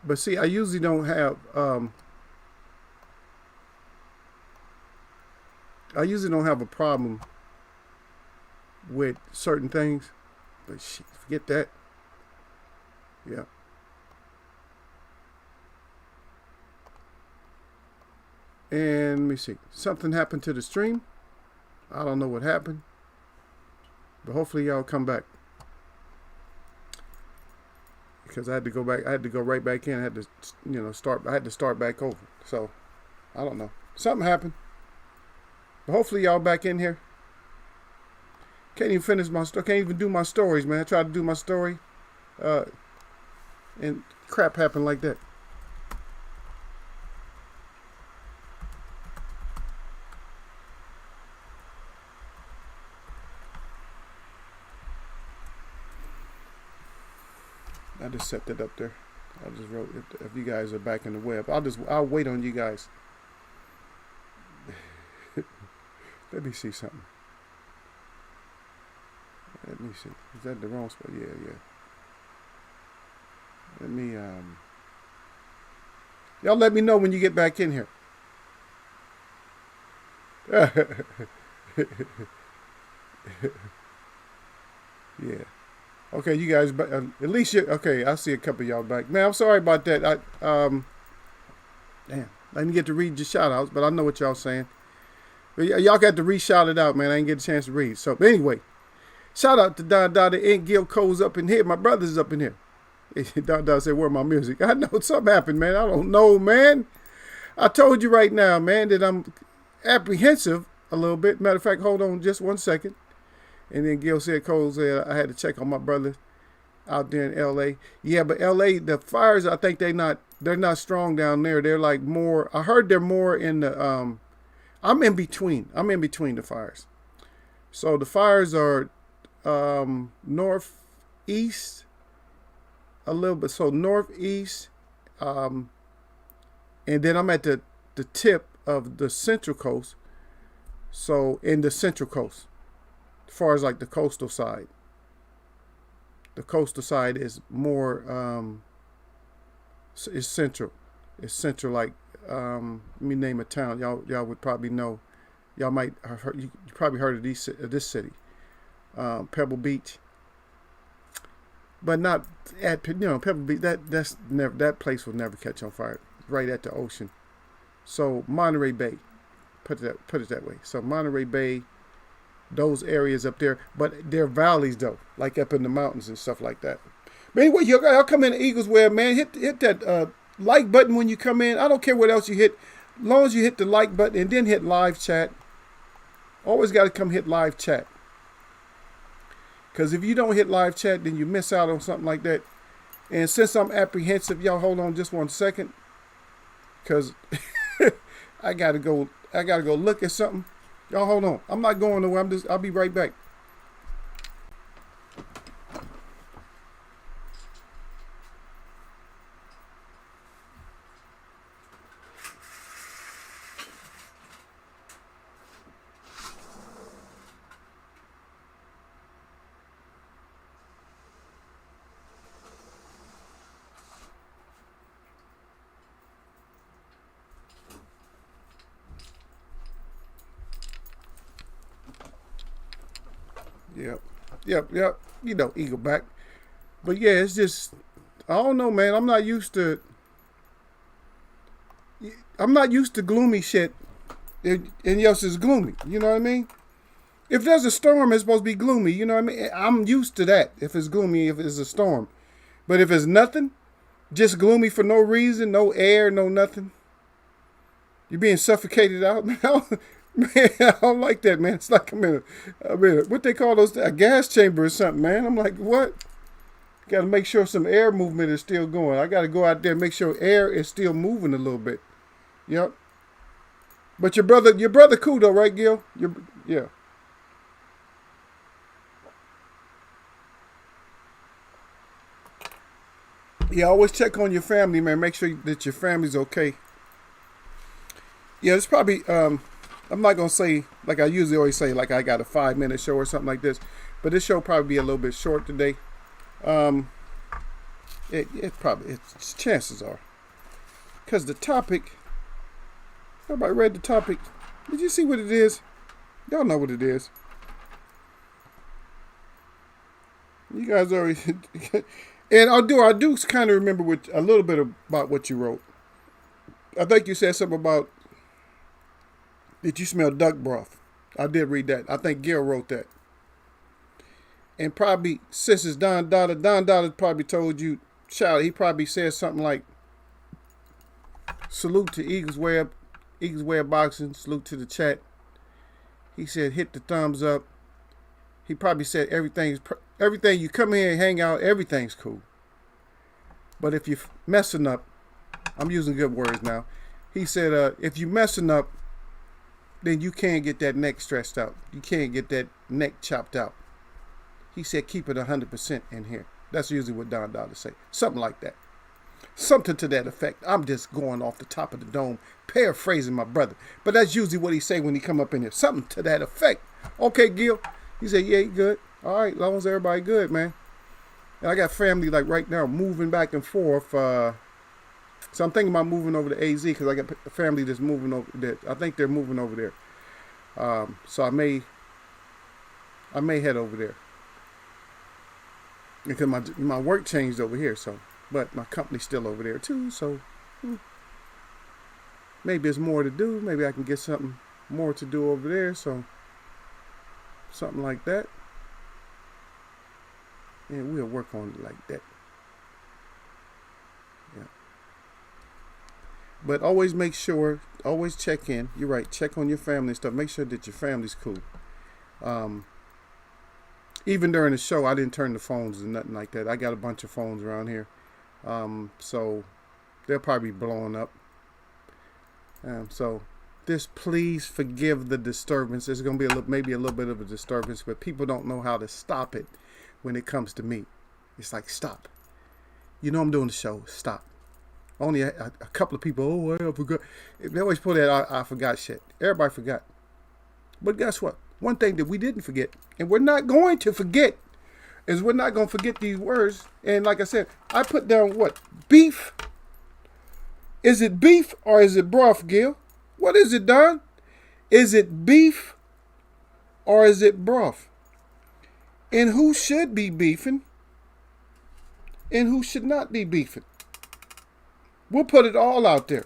But see, I usually don't have a problem with certain things. But shit, forget that. Yeah. And let me see. Something happened to the stream. I don't know what happened. But hopefully y'all come back. Because I had to go back. I had to go right back in. I had to, start. I had to start back over. So, I don't know. Something happened. But hopefully y'all back in here. Can't even finish my story. Can't even do my stories, man. I tried to do my story. And crap happened like that. I just set that up there. I just wrote if you guys are back in the web. I'll wait on you guys. Let me see something. Let me see. Is that the wrong spot? Yeah. Let me y'all let me know when you get back in here. Yeah. Okay, you guys, at least okay, I see a couple of y'all back. Man, I'm sorry about that. Damn, I didn't get to read your shout outs, but I know what y'all saying. But y'all got to re-shout it out, man. I didn't get a chance to read. So, anyway, shout out to Don Dada and Gil Cole's up in here. My brother's up in here. Don Dada said, where my music? I know something happened, man. I don't know, man. I told you right now, man, that I'm apprehensive a little bit. Matter of fact, hold on just 1 second. And then Gil said, Cole said, I had to check on my brother out there in L.A. Yeah, but L.A., the fires, I think they're not strong down there. They're like more, I heard they're more in the, I'm in between the fires. So the fires are northeast a little bit. So northeast, and then I'm at the tip of the central coast. So in the central coast. As far as like the coastal side. The coastal side is more, it's central. It's central, like, let me name a town. Y'all would probably know. Y'all might have heard, you probably heard of this city. Pebble Beach. But not at, Pebble Beach, that place will never catch on fire. Right at the ocean. So Monterey Bay, put it that way. So Monterey Bay, those areas up there, but they're valleys though, like up in the mountains and stuff like that. But anyway, y'all come in the Eagles Web, man. Hit that like button when you come in. I don't care what else you hit, as long as you hit the like button and then hit live chat. Always got to come hit live chat, because if you don't hit live chat, then you miss out on something like that. And since I'm apprehensive, y'all hold on just 1 second, because I gotta go look at something. Y'all hold on. I'm not going nowhere. I'll be right back. Yep. Eagle back. But yeah, it's just, I don't know, man. I'm not used to gloomy shit. And yes, it's gloomy. You know what I mean? If there's a storm, it's supposed to be gloomy. You know what I mean? I'm used to that. If it's gloomy, if it's a storm. But if it's nothing, just gloomy for no reason, no air, no nothing. You're being suffocated out, man. Man, I don't like that, man. It's like I'm in what they call those, a gas chamber or something, man. I'm like, what? Got to make sure some air movement is still going. I got to go out there and make sure air is still moving a little bit. Yep. But your brother cool though, right, Gil? Yeah. Yeah, always check on your family, man. Make sure that your family's okay. Yeah, it's probably, I'm not going to say, like I usually always say, like I got a 5-minute show or something like this. But this show will probably be a little bit short today. Chances are. Because the topic, everybody read the topic. Did you see what it is? Y'all know what it is. You guys already, and I do kind of remember a little bit about what you wrote. I think you said something about, did you smell duck broth? I did read that. I think Gil wrote that. And probably, since it's Don Dada probably told you, he probably said something like, salute to Eagles Way of Boxing, salute to the chat. He said, hit the thumbs up. He probably said everything you come here and hang out, everything's cool. But if you're messing up, I'm using good words now. He said, if you're messing up, then you can't get that neck stretched out. You can't get that neck chopped out. He said, keep it 100% in here. That's usually what Don Dada say. Something like that. Something to that effect. I'm just going off the top of the dome, paraphrasing my brother. But that's usually what he say when he come up in here. Something to that effect. Okay, Gil. He said, yeah, he good. All right, as long as everybody good, man. And I got family like right now moving back and forth. So I'm thinking about moving over to AZ because I got a family that's moving over there. I think they're moving over there. So I may head over there. Because my work changed over here, so, but my company's still over there too, so maybe there's more to do. Maybe I can get something more to do over there, so something like that. And we'll work on it like that. Yeah. But always make sure, always check in. You're right, check on your family and stuff. Make sure that your family's cool. Even during the show, I didn't turn the phones and nothing like that. I got a bunch of phones around here. So they'll probably be blowing up. So just please forgive the disturbance. There's going to be maybe a little bit of a disturbance, but people don't know how to stop it when it comes to me. It's like, stop. You know I'm doing the show. Stop. Only a couple of people, oh, I forgot. They always put that I forgot shit. Everybody forgot. But guess what? One thing that we didn't forget, and we're not going to forget, is we're not going to forget these words. And like I said, I put down what? Beef? Is it beef or is it broth, Gil? What is it, Don? Is it beef or is it broth? And who should be beefing and who should not be beefing? We'll put it all out there.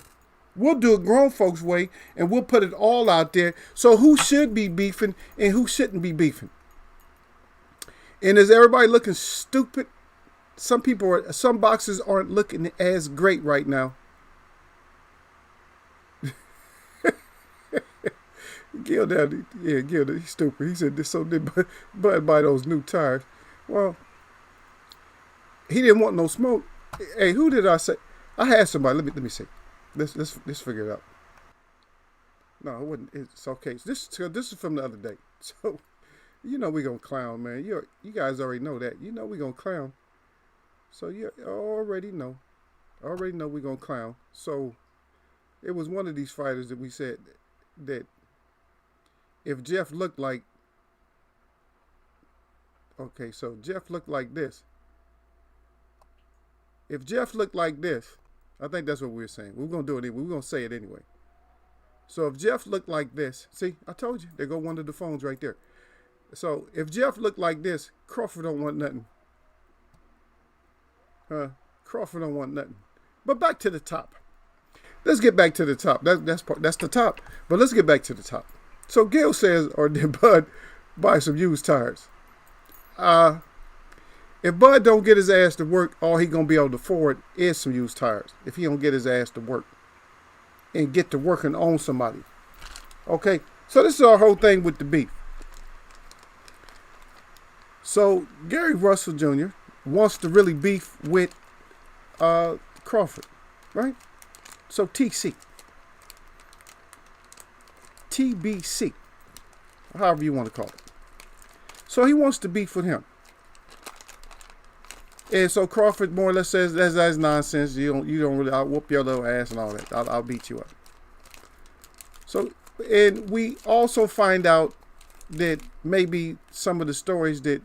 We'll do it grown folks way, and we'll put it all out there. So who should be beefing and who shouldn't be beefing? And is everybody looking stupid? Some boxers aren't looking as great right now. Gil, he's stupid. He said this, so did Bud buy those new tires. Well, he didn't want no smoke. Hey, who did I say? I had somebody. Let me see. Let's figure it out. No, it wasn't. It's okay. This is from the other day. So, you know we gonna clown, man. You guys already know that. You know we gonna clown. So you already know. We gonna clown. So, it was one of these fighters that we said that if Jeff looked like. Okay, so Jeff looked like this. If Jeff looked like this. I think that's what we were saying. We're going to do it anyway. We're going to say it anyway. So if Jeff looked like this, see, I told you, there go one of the phones right there. So if Jeff looked like this, Crawford don't want nothing. Crawford don't want nothing. But back to the top. Let's get back to the top. That's the top. But let's get back to the top. So Gil says, or did Bud buy some used tires? If Bud don't get his ass to work, all he going to be able to afford is some used tires. If he don't get his ass to work and get to working on somebody. Okay, so this is our whole thing with the beef. So Gary Russell Jr. wants to really beef with Crawford, right? So TBC, however you want to call it. So he wants to beef with him. And so Crawford more or less says that's nonsense. You don't really. I'll whoop your little ass and all that. I'll beat you up. So, and we also find out that maybe some of the stories that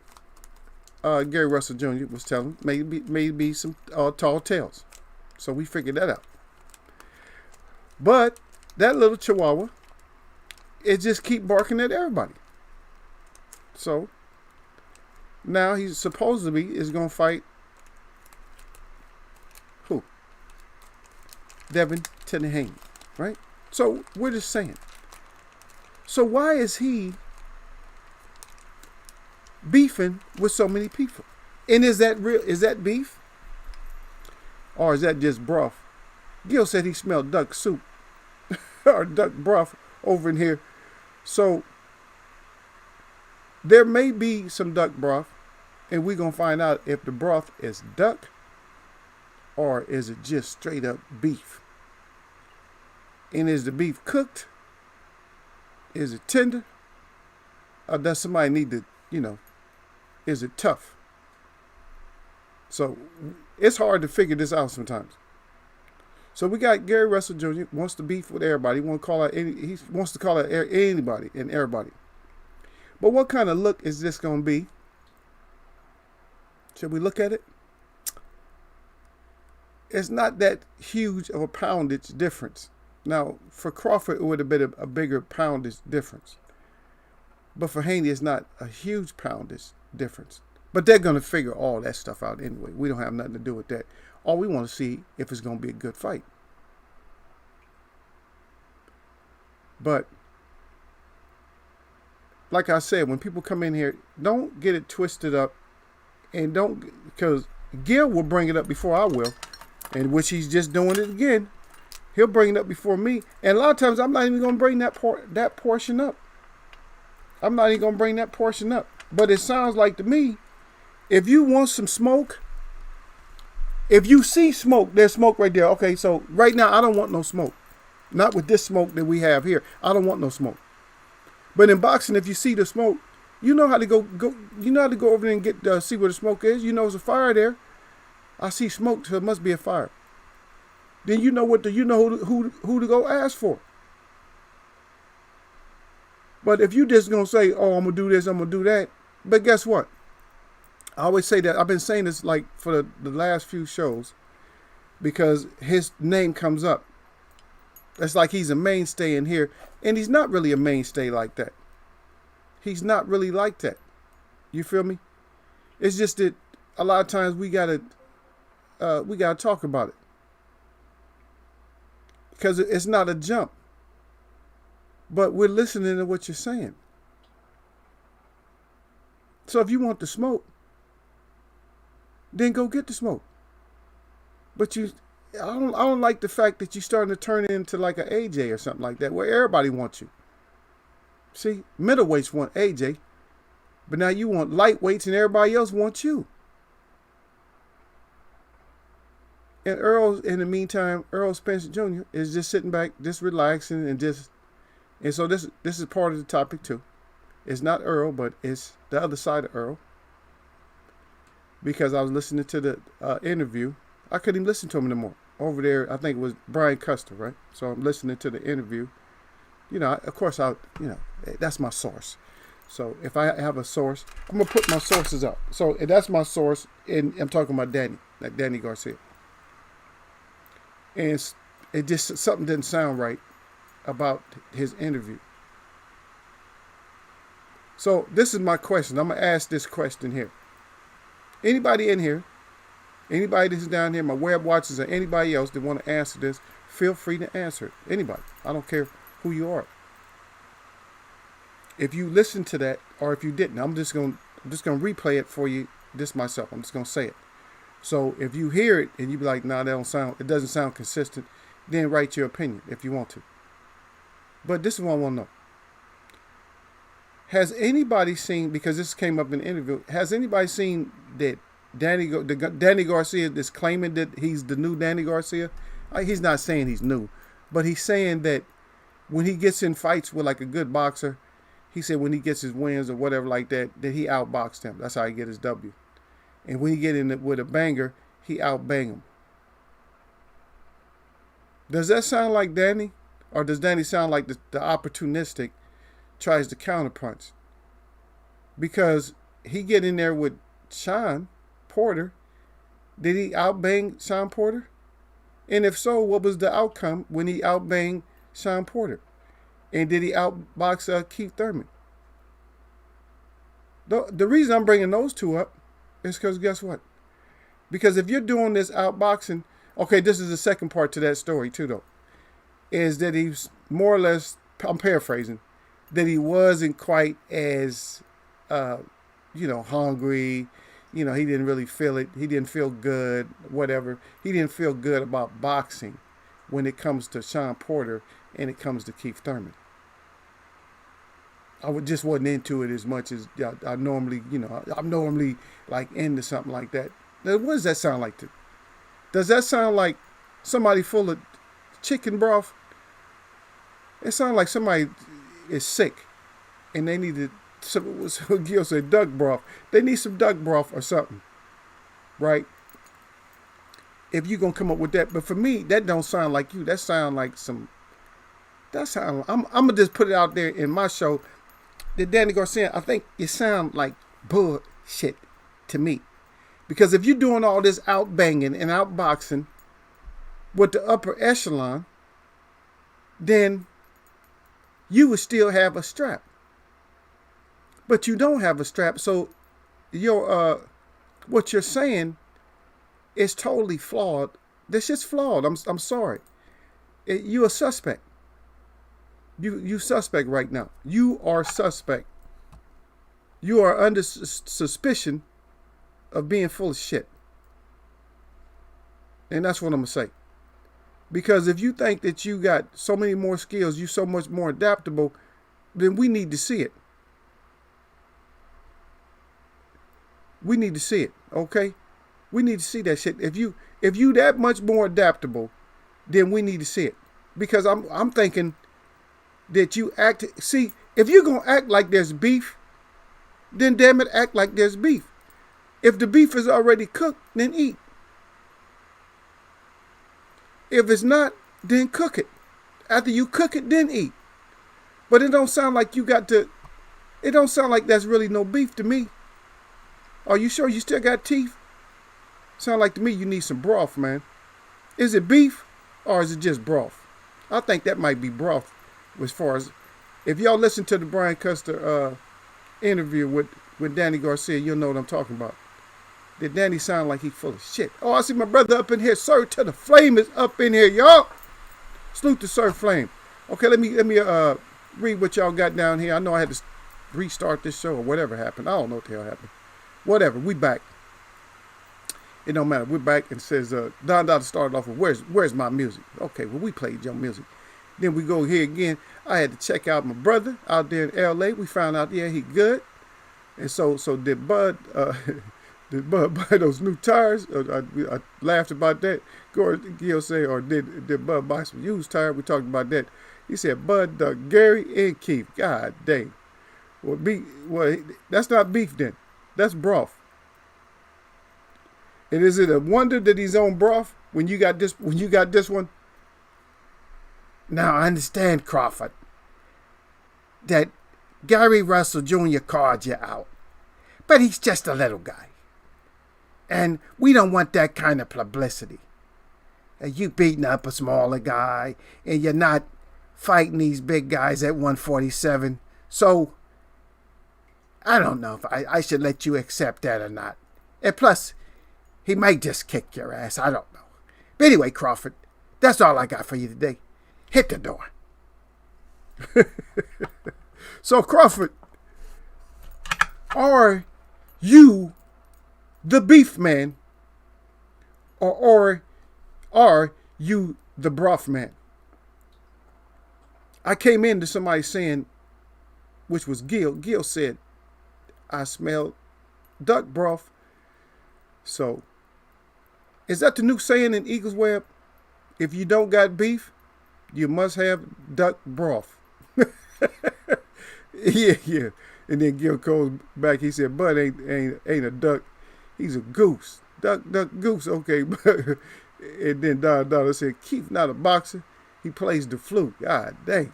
Gary Russell Jr. was telling, maybe some tall tales. So we figured that out. But that little chihuahua, it just keep barking at everybody. So now he supposedly is going to fight who? Devin Haney, right? So we're just saying. So why is he beefing with so many people? And is that real? Is that beef? Or is that just broth? Gil said he smelled duck soup or duck broth over in here. So there may be some duck broth, and we're going to find out if the broth is duck or is it just straight up beef. And is the beef cooked? Is it tender? Or does somebody need to, is it tough? So it's hard to figure this out sometimes. So we got Gary Russell Jr. wants to beef with everybody. He wants to call out anybody and everybody. But what kind of look is this going to be? Should we look at it? It's not that huge of a poundage difference. Now, for Crawford, it would have been a bigger poundage difference. But for Haney, it's not a huge poundage difference. But they're going to figure all that stuff out anyway. We don't have nothing to do with that. All we want to see if it's going to be a good fight. But like I said, when people come in here, don't get it twisted up. And because Gil will bring it up before I will. And which he's just doing it again. He'll bring it up before me. And a lot of times I'm not even going to bring that portion up. I'm not even going to bring that portion up. But it sounds like to me, if you want some smoke, if you see smoke, there's smoke right there. Okay, so right now I don't want no smoke. Not with this smoke that we have here. I don't want no smoke. But in boxing, if you see the smoke, you know how to go over there and get see where the smoke is. You know there's a fire there. I see smoke, so it must be a fire. Then you know who to go ask for. But if you just gonna say, "Oh, I'm gonna do this, I'm gonna do that," but guess what? I always say that. I've been saying this like for the last few shows because his name comes up. It's like he's a mainstay in here, and he's not really a mainstay like that. He's not really like that. You feel me? It's just that a lot of times we gotta talk about it. Because it's not a jump. But we're listening to what you're saying. So if you want the smoke, then go get the smoke. But I don't like the fact that you're starting to turn it into like an AJ or something like that, where everybody wants you. See, middleweights want AJ, but now you want lightweights and everybody else wants you. And Earl, in the meantime, Earl Spencer Jr. is just sitting back, just relaxing, and so this is part of the topic too. It's not Earl, but it's the other side of Earl. Because I was listening to the interview, I couldn't even listen to him anymore. Over there, I think it was Brian Custer, right? So I'm listening to the interview. Of course, that's my source. So if I have a source, I'm gonna put my sources up. So that's my source, and I'm talking about Danny Garcia. And it just, something didn't sound right about his interview. So this is my question. I'm going to ask this question here. Anybody in here, anybody that's down here, my web watchers or anybody else that want to answer this, feel free to answer it. Anybody. I don't care who you are. If you listen to that or if you didn't, I'm just going to replay it for you this myself. I'm just going to say it. So if you hear it and you be like, nah, it doesn't sound consistent, then write your opinion if you want to. But this is what I want to know. Has anybody seen, because this came up in the interview, has anybody seen that Danny Garcia is claiming that he's the new Danny Garcia? He's not saying he's new, but he's saying that when he gets in fights with like a good boxer, he said when he gets his wins or whatever like that, that he outboxed him. That's how he get his W. And when he get in with a banger, he outbang him. Does that sound like Danny? Or does Danny sound like the opportunistic tries to counterpunch? Because he get in there with Sean Porter, did he outbang Sean Porter? And if so, what was the outcome when he outbanged Sean Porter? And did he outbox Keith Thurman? The reason I'm bringing those two up is because guess what? Because if you're doing this outboxing, okay, this is the second part to that story too, though, is that he's more or less, I'm paraphrasing, that he wasn't quite as, hungry. He didn't really feel it. He didn't feel good, whatever. He didn't feel good about boxing when it comes to Sean Porter and it comes to Keith Thurman. Just wasn't into it as much as I normally, I'm normally like into something like that. Now, what does that sound like to? Does that sound like somebody full of chicken broth? It sounds like somebody is sick and they need Gil said duck broth. They need some duck broth or something, right? If you're going to come up with that. But for me, that don't sound like you. That sound like I'm going to just put it out there in my show. That Danny Garcia, I think it sound like bullshit to me. Because if you're doing all this outbanging and outboxing with the upper echelon, then you would still have a strap. But you don't have a strap, so what you're saying is totally flawed. This is flawed. I'm sorry. You're a suspect. You suspect right now. You are suspect. You are under suspicion of being full of shit. And that's what I'm going to say. Because if you think that you got so many more skills, you're so much more adaptable, then we need to see it. We need to see it, okay? We need to see that shit. If you that much more adaptable, then we need to see it. Because I'm thinking that you act. See, if you're gonna act like there's beef, then damn it, act like there's beef. If the beef is already cooked, then eat. If it's not, then cook it. After you cook it, then eat. But it don't sound like you got to. It don't sound like that's really no beef to me. Are you sure you still got teeth? Sound like to me you need some broth, man. Is it beef or is it just broth? I think that might be broth. As far as if y'all listen to the Brian Custer interview with Danny Garcia, you'll know what I'm talking about. Did Danny sound like he full of shit? Oh, I see my brother up in here. Sir to the Flame is up in here, y'all. Salute to Sir Flame. Okay, let me read what y'all got down here. I know I had to restart this show or whatever happened. I don't know what the hell happened. Whatever, we back. It don't matter. We're back and says, Don Dada started off with, where's my music? Okay, well, we played your music. Then we go here again. I had to check out my brother out there in L.A. We found out, yeah, he good. And so did Bud, did Bud buy those new tires? I laughed about that. Gil say, or did Bud buy some used tires? We talked about that. He said, Bud, Gary, and Keith. God dang. Well, that's not beef then. That's broth. And is it a wonder that he's on broth when you got this one? Now I understand, Crawford, that Gary Russell Jr. called you out. But he's just a little guy. And we don't want that kind of publicity. You beating up a smaller guy and you're not fighting these big guys at 147. So I don't know if I should let you accept that or not. And plus, he might just kick your ass. I don't know. But anyway, Crawford, that's all I got for you today. Hit the door. So, Crawford, are you the beef man? Or are you the broth man? I came into somebody saying, which was Gil. Gil said, I smell duck broth. So, is that the new saying in Eagles Web? If you don't got beef, you must have duck broth. yeah. And then Gil goes back. He said, Bud ain't a duck. He's a goose. Duck, goose. Okay. And then Don said, Keith not a boxer. He plays the flute. God dang.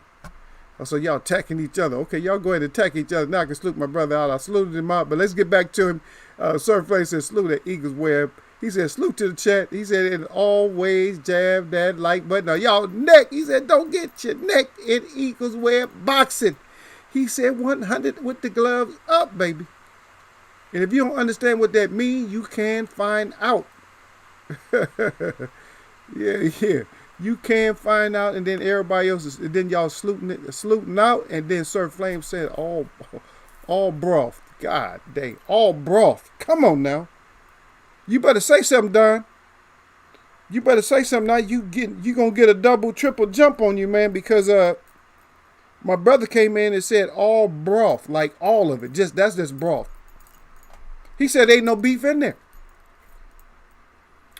Oh, so y'all attacking each other. Okay, y'all go ahead and attack each other. Now I can salute my brother out. I saluted him out, but let's get back to him. Sir Flame said, salute at Eagles Web. He said, salute to the chat. He said, and always jab that like button. Now, y'all neck. He said, don't get your neck in Eagles Web boxing. He said, 100 with the gloves up, baby. And if you don't understand what that means, you can find out. Yeah. You can find out, and then everybody else is, and then y'all saluting out, and then Sir Flame said, all broth. God dang, all broth. Come on now. You better say something, Don. You better say something now. You gonna get a double, triple jump on you, man, because my brother came in and said all broth, like all of it. That's just broth. He said ain't no beef in there.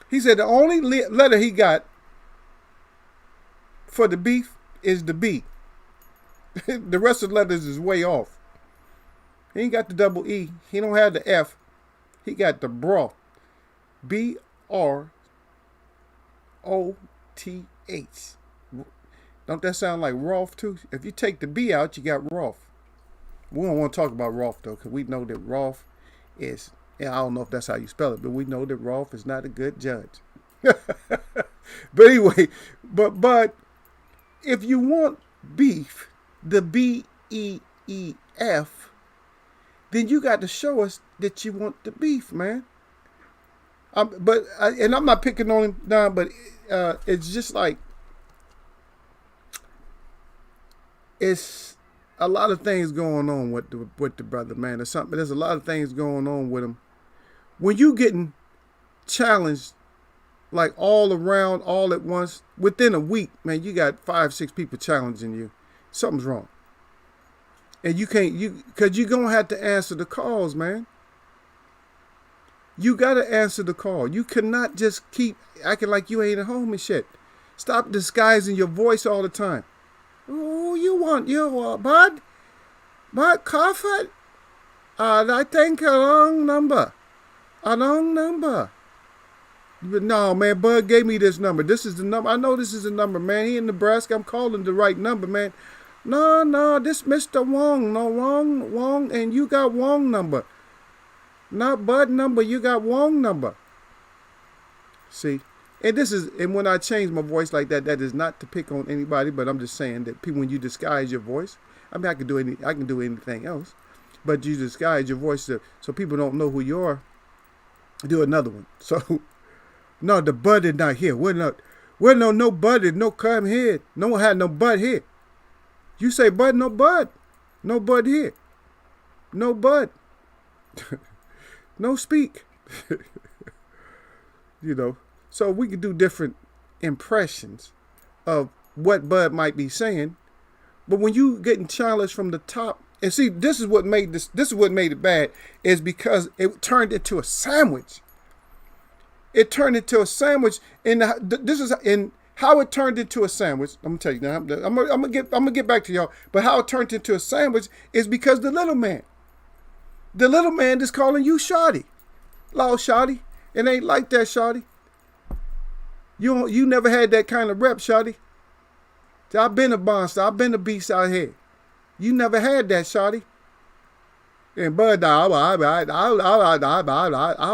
He said the only letter he got for the beef is the B. The rest of the letters is way off. He ain't got the double E. He don't have the F. He got the broth. BROTH. Don't that sound like Roth too? If you take the B out, you got Roth. We don't want to talk about Roth though, because we know that Roth is, I don't know if that's how you spell it, but we know that Roth is not a good judge. But anyway, but if you want beef, the BEEF, then you got to show us that you want the beef, man. And I'm not picking on him down, but it's just like, it's a lot of things going on with the brother, man. There's a lot of things going on with him. When you getting challenged like all around, all at once, within a week, man, you got 5-6 people challenging you. Something's wrong. And because you're going to have to answer the calls, man. You got to answer the call. You cannot just keep acting like you ain't at home and shit. Stop disguising your voice all the time. Oh, you want your bud? Bud Coffin? I think a wrong number. A wrong number. But no, man, Bud gave me this number. This is the number. I know this is the number, man. He in Nebraska. I'm calling the right number, man. No, this Mr. Wong. No, Wong, and you got Wong number. Not Bud number, you got Wong number. See? And when I change my voice like that, that is not to pick on anybody, but I'm just saying that people, when you disguise your voice, I mean, I can do anything else, but you disguise your voice so people don't know who you are. Do another one. So, no, the Bud is not here. We're no Bud, no come here. No one had no Bud here. You say Bud, no Bud. No Bud here. No Bud. No speak. So we could do different impressions of what Bud might be saying. But when you getting challenged from the top, and see, this is what made it bad, is because it turned into a sandwich. It turned into a sandwich, and how it turned into a sandwich. I'm gonna tell you now. I'm gonna get back to y'all. But how it turned into a sandwich is because the little man is calling you Shawty. Law Shawty. It ain't like that, Shawty. You never had that kind of rep, Shawty. I've been a monster. I've been a beast out here. You never had that, Shawty. And Bud, I'll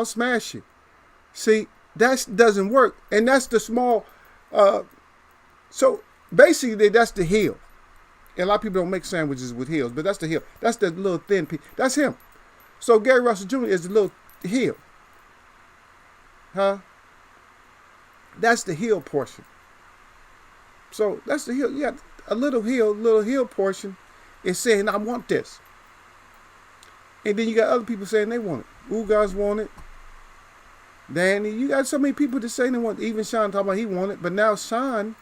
smash you. See, that doesn't work. And that's the small. So basically, that's the heel. And a lot of people don't make sandwiches with heels, but that's the heel. That's the little thin piece. That's him. So Gary Russell Jr. is the little heel. Huh? That's the heel portion. So that's the heel. You got a little heel portion is saying, I want this. And then you got other people saying they want it. Ugas want it. Danny, you got so many people that say they want it. Even Sean talking about he want it. But now Sean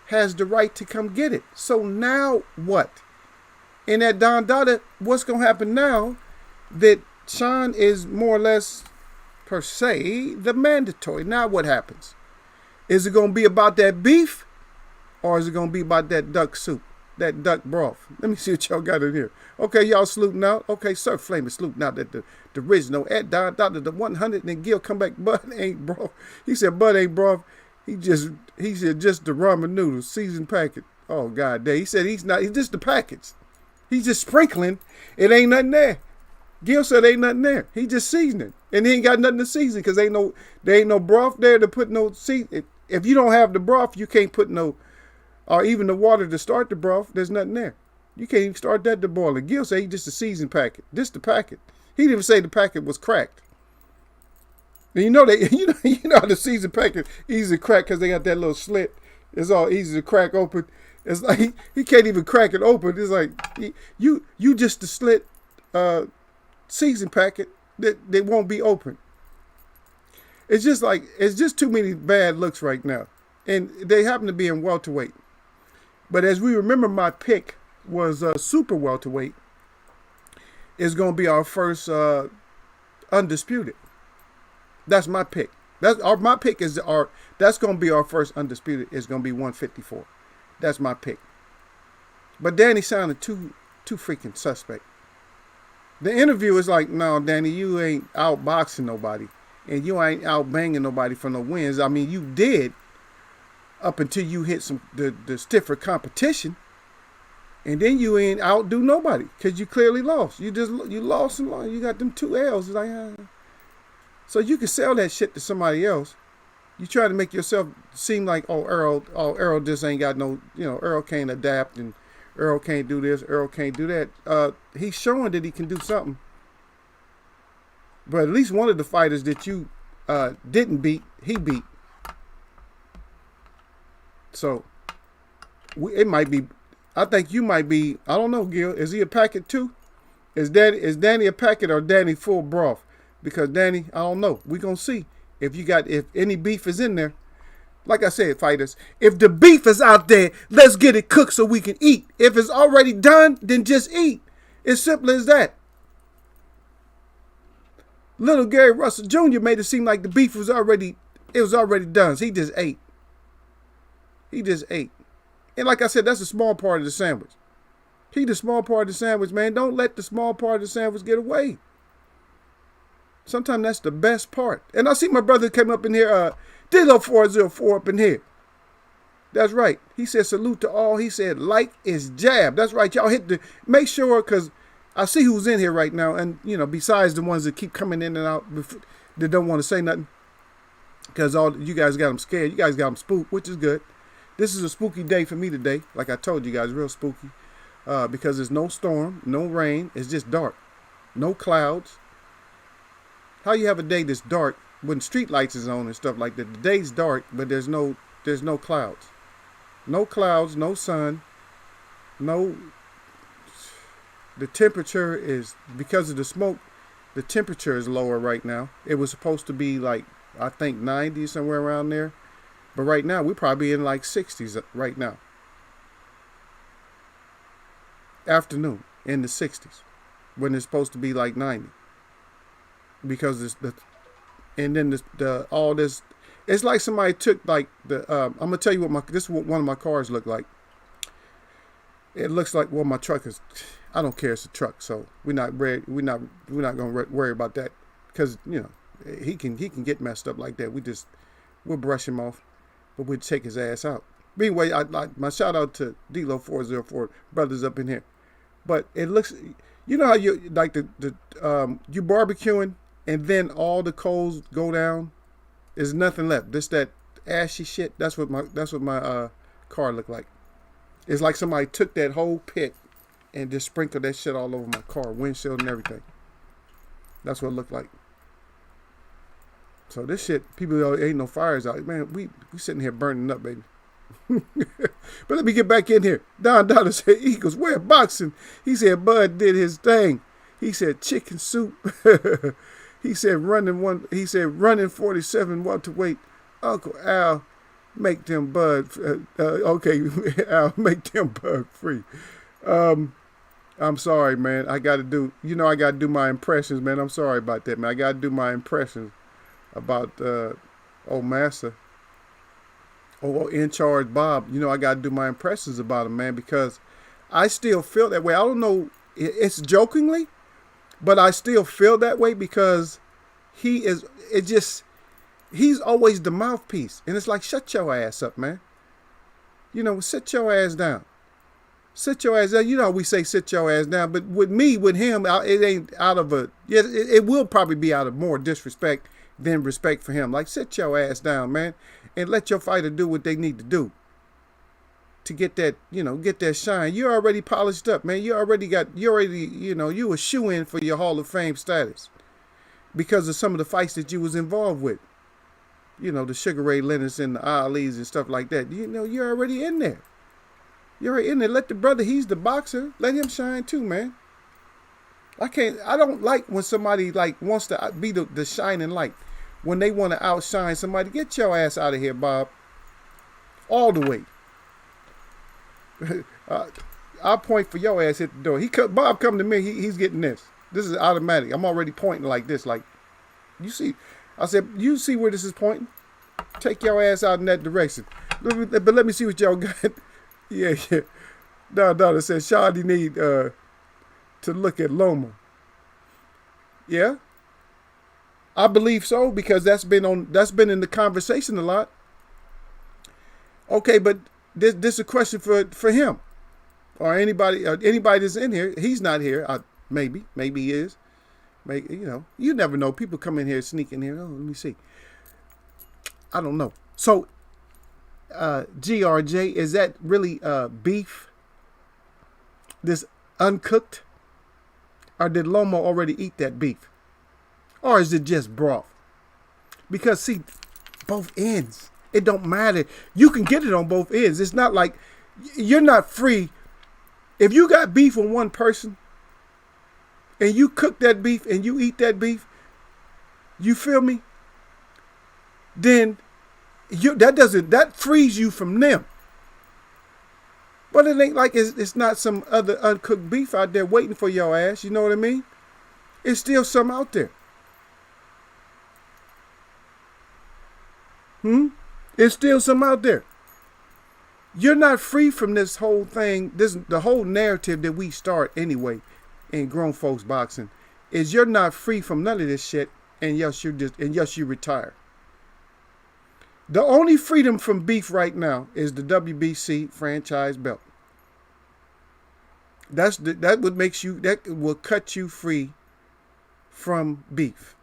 has the right to come get it. So now what? In that Don Dada, what's going to happen now that Sean is more or less, per se, the mandatory. Now what happens? Is it going to be about that beef, or is it going to be about that duck soup, that duck broth? Let me see what y'all got in here. Okay, y'all saluting out. Okay, Sir Flame is saluting out that the original at Don Dada, the 100, and then Gil come back, Bud ain't broth. He said Bud ain't broth. He said just the ramen noodles, seasoned packet. Oh God, he said he's not. He's just the package. He's just sprinkling. It ain't nothing there. Gil said ain't nothing there. He just seasoning, and he ain't got nothing to season because there ain't no broth there to put no season. If you don't have the broth, you can't put no, or even the water to start the broth. There's nothing there. You can't even start that to boiling. Gil said he just a seasoned packet. This the packet. He didn't even say the packet was cracked. And you know you know how the seasoned packet easy to crack because they got that little slit. It's all easy to crack open. It's like he can't even crack it open. It's like you just a slit season packet that won't be open. It's just too many bad looks right now, and they happen to be in welterweight. But as we remember, my pick was super welterweight. Is going to be our first undisputed. That's my pick. My pick is that's going to be our first undisputed. It's going to be 154. That's my pick. But Danny sounded too freaking suspect. The interview is like, no, Danny, you ain't outboxing nobody. And you ain't outbanging nobody for no wins. I mean, you did up until you hit the stiffer competition. And then you ain't outdo nobody because you clearly lost. You lost and lost. You got them 2 L's. It's like, So you can sell that shit to somebody else. You try to make yourself seem like, Earl just ain't got no, Earl can't adapt and Earl can't do this, Earl can't do that. He's showing that he can do something. But at least one of the fighters that you didn't beat, he beat. So it might be, I think you might be, I don't know, Gil, is he a packet too? Is Danny a packet or Danny full broth? Because Danny, I don't know. We're going to see if any beef is in there. Like I said, fighters, if the beef is out there, let's get it cooked so we can eat. If it's already done, then just eat. It's simple as that. Little Gary Russell Jr. made it seem like the beef was already done. So he just ate. And like I said, that's a small part of the sandwich. He the small part of the sandwich, man. Don't let the small part of the sandwich get away. Sometimes that's the best part. And I see my brother came up in here, Dilo 404 up in here. That's right. He said, salute to all. He said, like is jab. That's right. Y'all make sure, because I see who's in here right now. And, besides the ones that keep coming in and out, that don't want to say nothing. Because all you guys got them scared. You guys got them spooked, which is good. This is a spooky day for me today. Like I told you guys, real spooky. Because there's no storm, no rain. It's just dark. No clouds. How you have a day that's dark when street lights is on and stuff like that? The day's dark, but there's no clouds. No clouds, no sun. The temperature is, because of the smoke, the temperature is lower right now. It was supposed to be like, I think 90, somewhere around there. But right now, we're probably in like 60s right now. Afternoon, in the 60s, when it's supposed to be like 90. Because all this, it's like somebody took like I'm gonna tell you what this is what one of my cars look like. It looks like, well, my truck is, I don't care, it's a truck, so we're not gonna worry about that, because he can get messed up like that. We'll brush him off, but we'll take his ass out. But anyway, my shout out to Dilo 404 brothers up in here. But it looks, how you like you barbecuing. And then all the coals go down. There's nothing left. Just that ashy shit. That's what my car looked like. It's like somebody took that whole pit and just sprinkled that shit all over my car, windshield and everything. That's what it looked like. So this shit, people ain't no fires out. Man, we sitting here burning up, baby. But let me get back in here. Don Dollar said, Eagles, where boxing? He said Bud did his thing. He said chicken soup. He said running 47 welterweight. Uncle Al, make them Bud. Okay, Al, make them Bud free. I'm sorry, man. I got to do my impressions, man. I'm sorry about that, man. I got to do my impressions about old Massa. Oh, in charge Bob. I got to do my impressions about him, man, because I still feel that way. I don't know. It's jokingly. But I still feel that way because he's always the mouthpiece. And it's like, shut your ass up, man. Sit your ass down. Sit your ass down. You know, we say sit your ass down, but with him, it ain't out of a, yeah, it will probably be out of more disrespect than respect for him. Like, sit your ass down, man, and let your fighter do what they need to do to get that, get that shine. You're already polished up, man. You a shoe-in for your Hall of Fame status because of some of the fights that you was involved with. The Sugar Ray Leonards and the Ali's and stuff like that. You're already in there. You're already in there. Let the brother, he's the boxer. Let him shine too, man. I don't like when somebody like wants to be the shining light. When they want to outshine somebody, get your ass out of here, Bob. All the way. I'll point for your ass hit the door. Bob come to me, he's getting this. This is automatic. I'm already pointing like this. Like, you see, I said, you see where this is pointing? Take your ass out in that direction. But let me see what y'all got. Yeah. No, it says Shawty need to look at Loma. Yeah. I believe so, because that's been in the conversation a lot. Okay, but this is a question for him. Or anybody that's in here. He's not here. Maybe he is. Maybe, you never know. People come in here, sneak in here. Oh, let me see. I don't know. So, GRJ, is that really beef? This uncooked? Or did Lomo already eat that beef? Or is it just broth? Because, see, both ends. It don't matter. You can get it on both ends. It's not like you're not free. If you got beef with one person and you cook that beef and you eat that beef, you feel me? Then that frees you from them. But it ain't like it's not some other uncooked beef out there waiting for your ass. You know what I mean? It's still some out there. It's still some out there. You're not free from this whole thing. The whole narrative that we start anyway in grown folks boxing is you're not free from none of this shit, and yes, you retire. The only freedom from beef right now is the WBC franchise belt. That will cut you free from beef.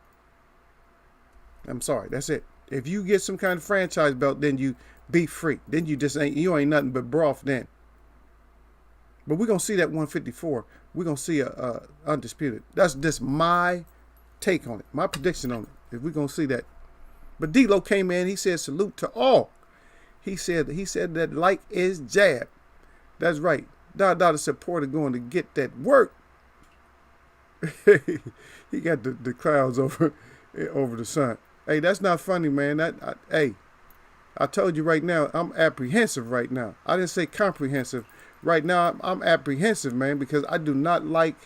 I'm sorry, that's it. If you get some kind of franchise belt, then you beef free. Then you ain't nothing but broth then. But we're gonna see that 154. We're gonna see a undisputed. That's just my take on it, my prediction on it. If we're gonna see that. But D-Lo came in, he said salute to all. He said that like is jab. That's right. Dada supporter going to get that work. He got the clouds over the sun. Hey, that's not funny, man. I told you right now, I'm apprehensive right now. I didn't say comprehensive. Right now, I'm apprehensive, man, because I do not like.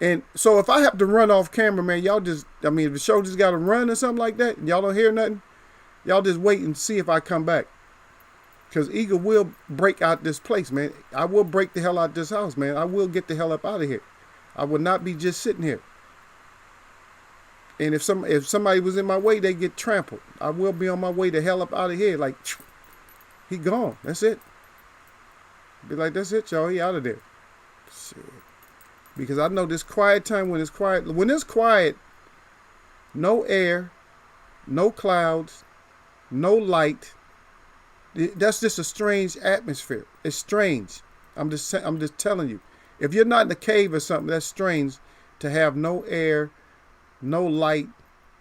And so if I have to run off camera, man, if the show just got to run or something like that, and y'all don't hear nothing, y'all just wait and see if I come back. Because Eagle will break out this place, man. I will break the hell out this house, man. I will get the hell up out of here. I will not be just sitting here. And if somebody was in my way, they get trampled. I will be on my way the hell up out of here. Like, he gone. That's it. Be like, that's it, y'all. He out of there. Shit. Because I know this quiet time, when it's quiet, no air, no clouds, no light. That's just a strange atmosphere. It's strange. I'm just telling you. If you're not in a cave or something, that's strange to have no air, no light,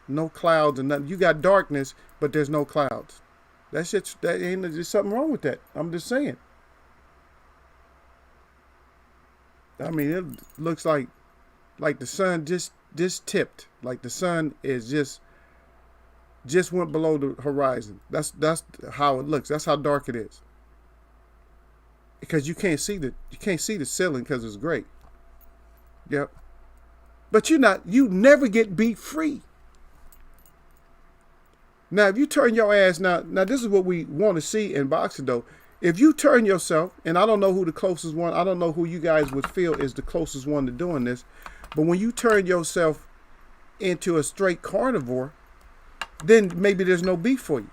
no clouds, and nothing. You got darkness, but there's no clouds. There's something wrong with that. I'm just saying. I mean, it looks like the sun just tipped. Like the sun is just went below the horizon. That's how it looks. That's how dark it is. Because you can't see the ceiling because it's gray. Yep. But you never get beat free. Now, if you turn your ass, now this is what we want to see in boxing though. If you turn yourself, and I don't know who the closest one, I don't know who you guys would feel is the closest one to doing this, but when you turn yourself into a straight carnivore, then maybe there's no beef for you.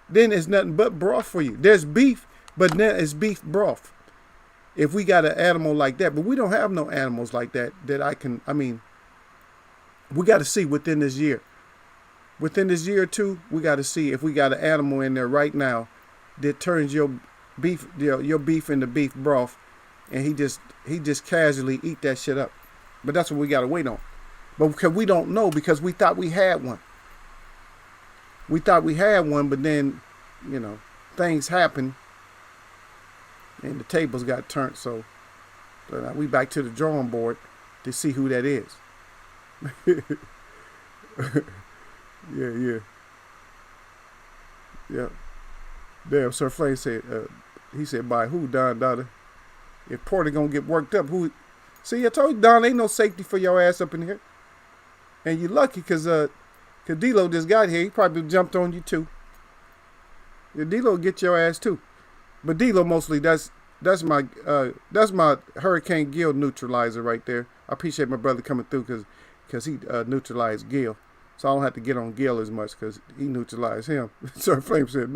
then it's nothing but broth for you. There's beef, but then it's beef broth. If we got an animal like that, but we don't have no animals like that I mean, we got to see within this year. Within this year or two, we got to see if we got an animal in there right now that turns your beef into beef broth, and he just casually eat that shit up. But that's what we got to wait on. But because we don't know, because we thought we had one. We thought we had one, but then, things happen, and the tables got turned. So we back to the drawing board to see who that is. Yeah. Damn, Sir Flame said, he said, by who, Don Dada? If Porter gonna get worked up, who? See, I told you, Don, ain't no safety for your ass up in here. And you lucky, because D-Lo just got here. He probably jumped on you, too. Yeah, D-Lo get your ass, too. But D-Lo mostly, that's my Hurricane Gil neutralizer right there. I appreciate my brother coming through, because he neutralized Gil. So I don't have to get on Gil as much, because he neutralized him. Sir Flame said,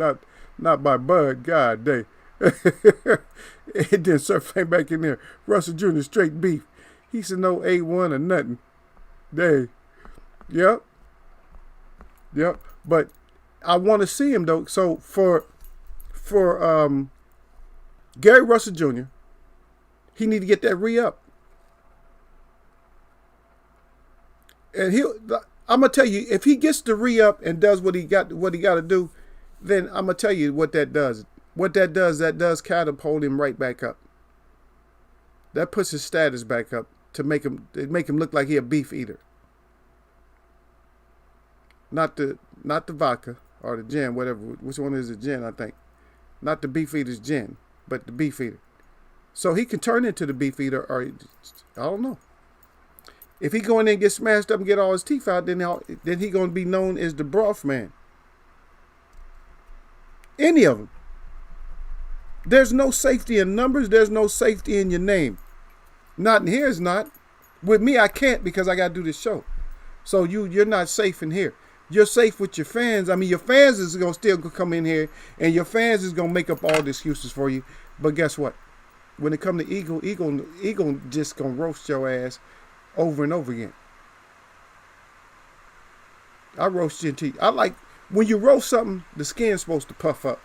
not by Bud. God dang. And then Sir Flame back in there. Russell Jr. straight beef. He said no A1 or nothing. Dang. Yep. But I want to see him though. So for Gary Russell Jr., he need to get that re-up. And I'm gonna tell you, if he gets the re-up and does what he got to do, then I'm gonna tell you what that does. That does catapult him right back up. That puts his status back up to make him look like he a beef eater. Not the vodka or the gin, whatever. Which one is the gin? I think not the beef eater's gin, but the beef eater. So he can turn into the beef eater, or I don't know. If he go in there and get smashed up and get all his teeth out, then he gonna be known as the broth man. Any of them. There's no safety in numbers. There's no safety in your name. Not in here is not. With me, I can't, because I got to do this show. So you're not safe in here. You're safe with your fans. I mean, your fans is going to still come in here, and your fans is going to make up all the excuses for you. But guess what? When it comes to Eagle just going to roast your ass over and over again. I roast you until I like, when you roast something, the skin's supposed to puff up.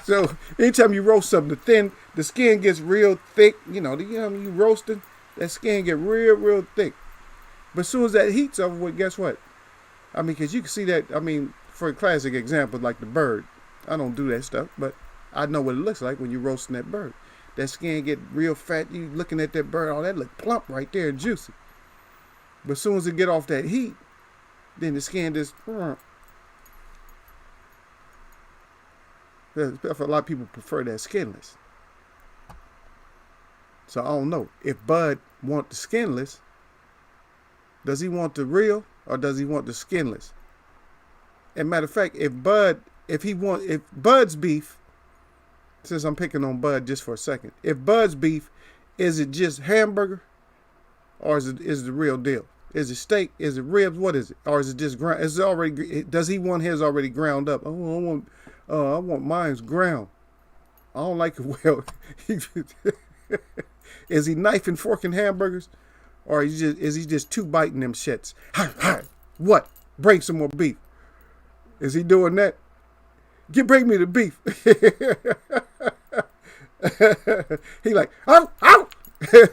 So anytime you roast something, the skin gets real thick. You roasting, that skin get real thick. But as soon as that heat's over with, guess what? I mean, because you can see that, for a classic example, like the bird. I don't do that stuff, but I know what it looks like when you're roasting that bird. That skin get real fat. You looking at that bird, all that look plump right there and juicy. But as soon as it get off that heat, then the skin just... A lot of people prefer that skinless. So I don't know. If Bud want the skinless, does he want the real or does he want the skinless? And matter of fact, if Bud's beef, since I'm picking on Bud just for a second, if Bud's beef, is it just hamburger or is it the real deal? Is it steak? Is it ribs? What is it? Or is it just ground? Does he want his already ground up? Oh, I want mine's ground. I don't like it well. Is he knife and forking hamburgers? Or is he just two biting them shits? Hi, what? Bring some more beef. Is he doing that? Bring me the beef. He like, ow!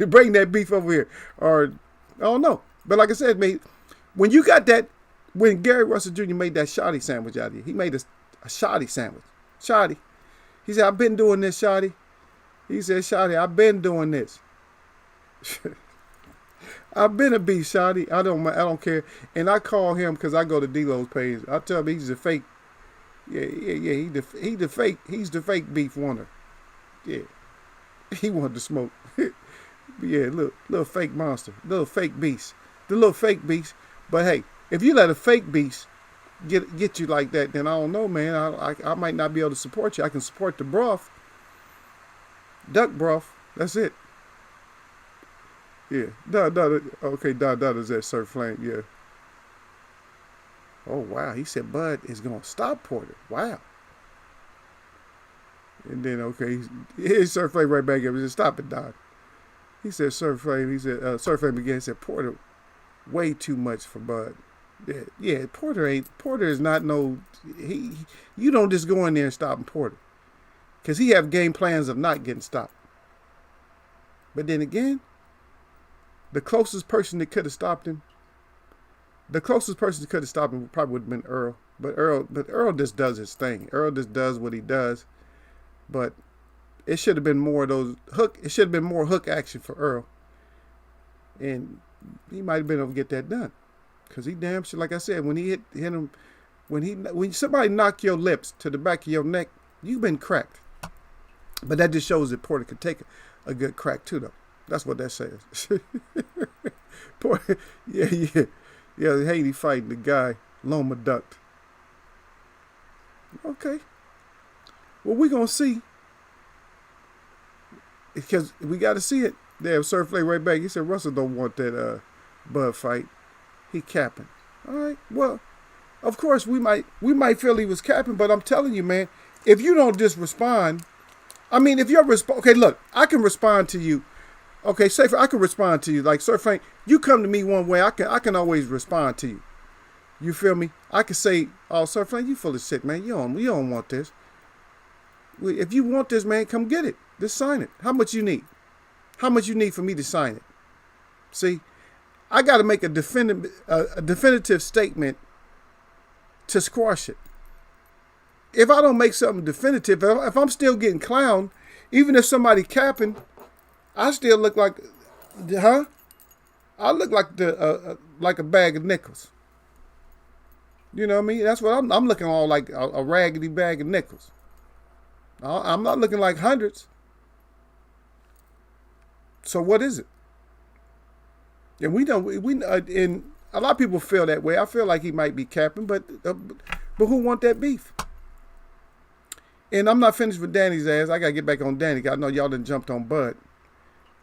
Bring that beef over here. Or, I don't know. But like I said, mate, when you got that, when Gary Russell Jr. made that shoddy sandwich out of you, he made a shoddy sandwich. Shoddy. He said, I've been doing this, shoddy. He said, shoddy, I've been doing this. I've been a beef, shoddy. I don't care. And I call him because I go to D-Lo's page. I tell him he's a fake. Yeah. He's the fake beef wanter. Yeah. He wanted to smoke. Yeah, little fake monster. Little fake beast. The little fake beast. But hey, if you let a fake beast get you like that, then I don't know, man. I might not be able to support you. I can support the broth. Duck broth. That's it. Yeah. Okay, is that Sir Flame. Yeah. Oh, wow. He said Bud is going to stop Porter. Wow. And then, okay, here's Sir Flame right back up. He said, stop it, Don. He said, Sir Flame, Sir Flame again, he said, Porter, way too much for Bud. Yeah, Porter is not no, you don't just go in there and stop Porter. Because he have game plans of not getting stopped. But then again, the closest person that could have stopped him, probably would have been Earl. But Earl just does his thing. Earl just does what he does. But it should have been more of those it should have been more hook action for Earl. And he might have been able to get that done. Because he damn sure, like I said, when he hit him, when somebody knock your lips to the back of your neck, you've been cracked. But that just shows that Porter could take a good crack too, though. That's what that says. Porter, yeah. Haiti fighting the guy, Loma ducked. Okay. Well, we're going to see. Because we got to see it. There, Sir Flay right back. He said Russell don't want that Bud fight. He capping. All right. Well, of course we might feel he was capping, but I'm telling you, man, if you don't just respond, I mean, if you're okay, look, I can respond to you. Okay, say I can respond to you like Sir Frank. You come to me one way, I can always respond to you. You feel me? I can say, oh, Sir Frank, you full of shit, man. You don't want this. If you want this, man, come get it. Just sign it. How much you need? How much you need for me to sign it? See, I got to make a definitive statement to squash it. If I don't make something definitive, if I'm still getting clowned, even if somebody capping, I still look like, I look like a bag of nickels. You know what I mean? That's what I'm looking all like a raggedy bag of nickels. I'm not looking like hundreds. So what is it? And and a lot of people feel that way. I feel like he might be capping, but who want that beef? And I'm not finished with Danny's ass. I gotta get back on Danny. I know y'all done jumped on Bud,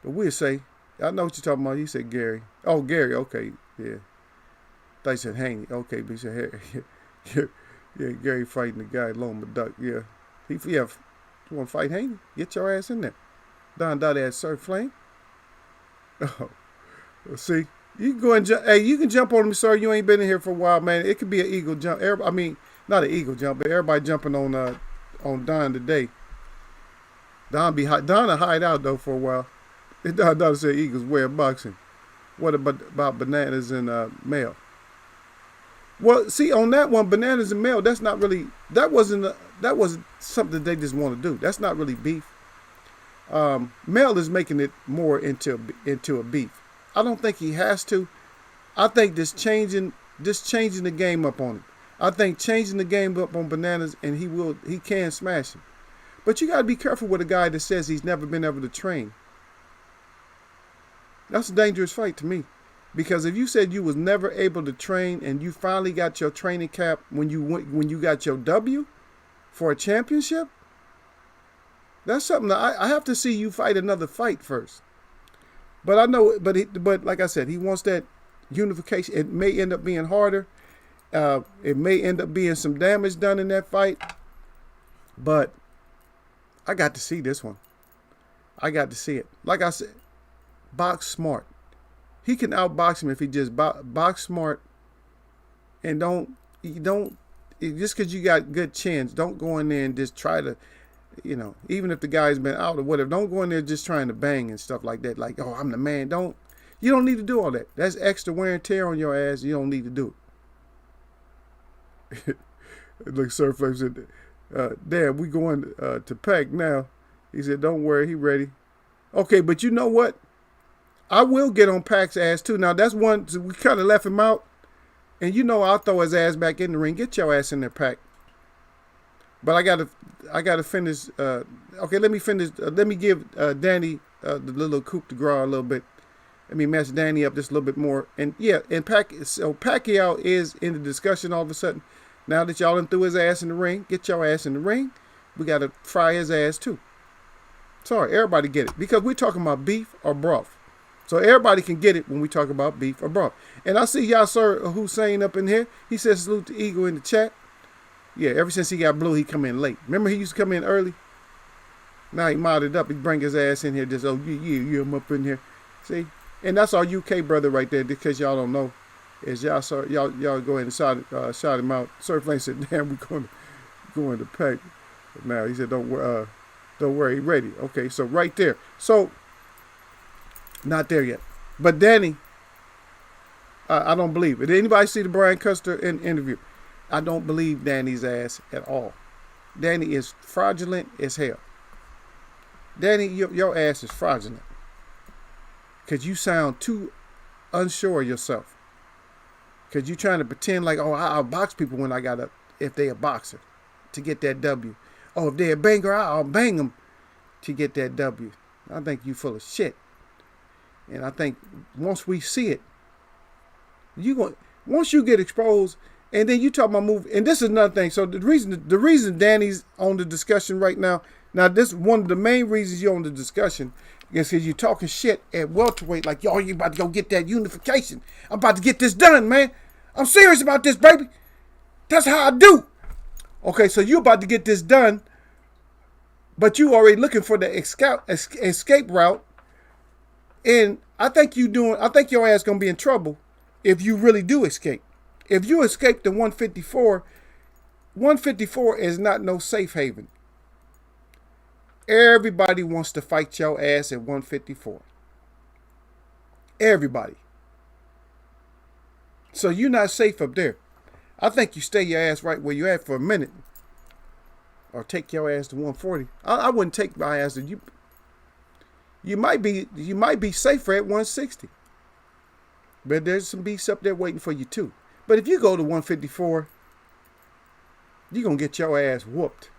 but we'll say, I know what you're talking about. He said Gary. Oh, Gary. Okay, yeah. They said Haney. Okay, but he said yeah, Gary fighting the guy Loma Duck. Yeah, you want to fight Haney? Get your ass in there. Don Dot ass Sir Flame. Oh. See, you can go and jump. Hey, you can jump on me, sir. You ain't been in here for a while, man. It could be an eagle jump. I mean, not an eagle jump, but everybody jumping on Don today. Don will hide out though for a while. Don said Eagles wear boxing. What about bananas and mail? Well, see, on that one, bananas and mail. That's not really. That wasn't something they just want to do. That's not really beef. Mel is making it more into a beef. I don't think he has to. I think just changing the game up on him. I think changing the game up on bananas, and he can smash him. But you got to be careful with a guy that says he's never been able to train. That's a dangerous fight to me. Because if you said you was never able to train and you finally got your training cap when you got your W for a championship, that's something that I have to see you fight another fight first. But I know, but like I said, he wants that unification. It may end up being harder. It may end up being some damage done in that fight. But I got to see this one. I got to see it. Like I said, box smart. He can outbox him if he just box smart. And just because you got good chins, don't go in there and just try to, even if the guy's been out or whatever, don't go in there just trying to bang and stuff like that. Like, oh, I'm the man. You don't need to do all that. That's extra wear and tear on your ass. You don't need to do it. Look, Sir Flame said, Dad, we going to Pack now. He said, don't worry, he ready. Okay, but you know what? I will get on Pack's ass too. Now, that's one, we kind of left him out. And I'll throw his ass back in the ring. Get your ass in there, Pack. But I gotta finish. Okay, let me finish. Let me give Danny the little coup de grace a little bit. Let me mess Danny up just a little bit more. And yeah, and Pacquiao is in the discussion all of a sudden. Now that y'all done threw his ass in the ring, get your ass in the ring. We gotta fry his ass too. Sorry, everybody get it, because we're talking about beef or broth. So everybody can get it when we talk about beef or broth. And I see Yasser Hussein up in here. He says salute to Eagle in the chat. Yeah, ever since he got blue, he come in late. Remember he used to come in early? Now he modded up. He bring his ass in here just, oh, yeah, I'm up in here. See? And that's our UK brother right there, because y'all don't know. Is y'all go ahead and shout him out. Surf Lane said, damn, we going to pay. Now he said, don't worry, he ready. Okay, so right there. So not there yet. But Danny, I don't believe it. Did anybody see the Brian Custer interview? I don't believe Danny's ass at all. Danny is fraudulent as hell. Danny, your ass is fraudulent. Because you sound too unsure of yourself. Because you trying to pretend like, oh, I'll box people when I got up, if they a boxer, to get that W. Oh, if they're a banger, I'll bang them to get that W. I think you full of shit. And I think once we see it, once you get exposed, and then you talk about movie, and this is another thing. So the reason Danny's on the discussion right now, this is one of the main reasons you're on the discussion, is because you're talking shit at welterweight, like, yo, you about to go get that unification. I'm about to get this done, man. I'm serious about this, baby. That's how I do. Okay, so you about to get this done, but you already looking for the escape route. And I think your ass gonna be in trouble if you really do escape. If you escape the 154, 154 is not no safe haven. Everybody wants to fight your ass at 154. Everybody. So you're not safe up there. I think you stay your ass right where you at for a minute. Or take your ass to 140. I wouldn't take my ass to you. You might be safer at 160. But there's some beasts up there waiting for you too. But if you go to 154, you're going to get your ass whooped.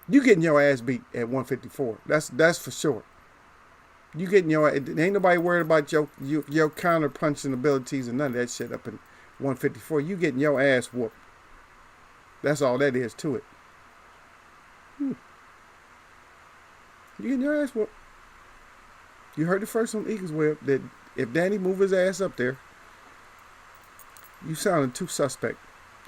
You getting your ass beat at 154. That's for sure. You getting your ass. Ain't nobody worried about your counter punching abilities and none of that shit up in 154. You getting your ass whooped. That's all that is to it. You getting your ass whooped. You heard it first on Eagles Web that if Danny move his ass up there, you sounding too suspect.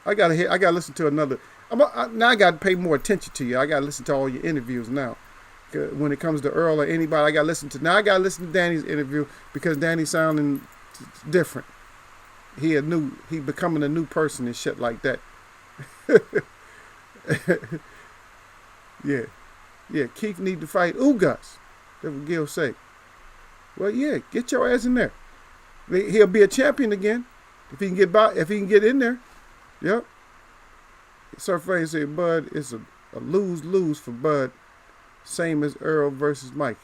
I gotta listen to another. Now I gotta pay more attention to you. I gotta listen to all your interviews now. When it comes to Earl or anybody, I gotta listen to Danny's interview, because Danny's sounding different. He becoming a new person and shit like that. Yeah. Keith need to fight Ugas. That's what Gil say. Well, yeah, get your ass in there. He'll be a champion again if he can get in there. Yep. Surf Lane said, Bud, it's a lose-lose for Bud. Same as Earl versus Mikey.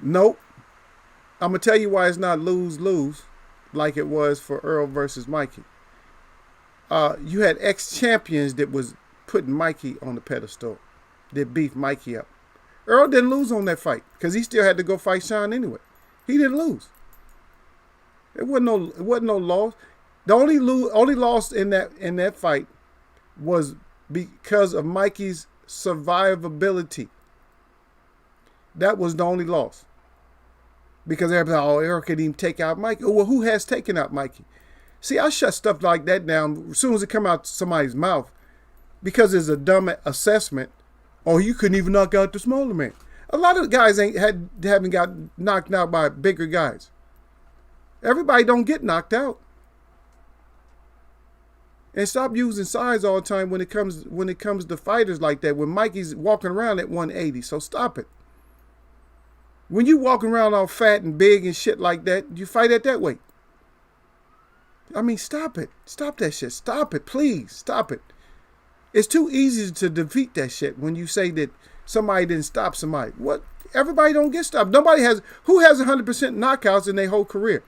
Nope. I'm going to tell you why it's not lose-lose like it was for Earl versus Mikey. You had ex-champions that was putting Mikey on the pedestal, that beefed Mikey up. Earl didn't lose on that fight because he still had to go fight Sean anyway. He didn't lose. It wasn't no loss. The only loss in that fight was because of Mikey's survivability. That was the only loss. Because everybody, Earl could even take out Mikey. Well, who has taken out Mikey? See, I shut stuff like that down as soon as it come out somebody's mouth, because it's a dumb assessment. Oh, you couldn't even knock out the smaller man. A lot of guys haven't got knocked out by bigger guys. Everybody don't get knocked out. And stop using size all the time when it comes to fighters like that. When Mikey's walking around at 180, so stop it. When you walking around all fat and big and shit like that, you fight at that weight. I mean, stop it. Stop that shit. Stop it, please. Stop it. It's too easy to defeat that shit when you say that somebody didn't stop somebody. What? Everybody don't get stopped. Who has 100% knockouts in their whole career?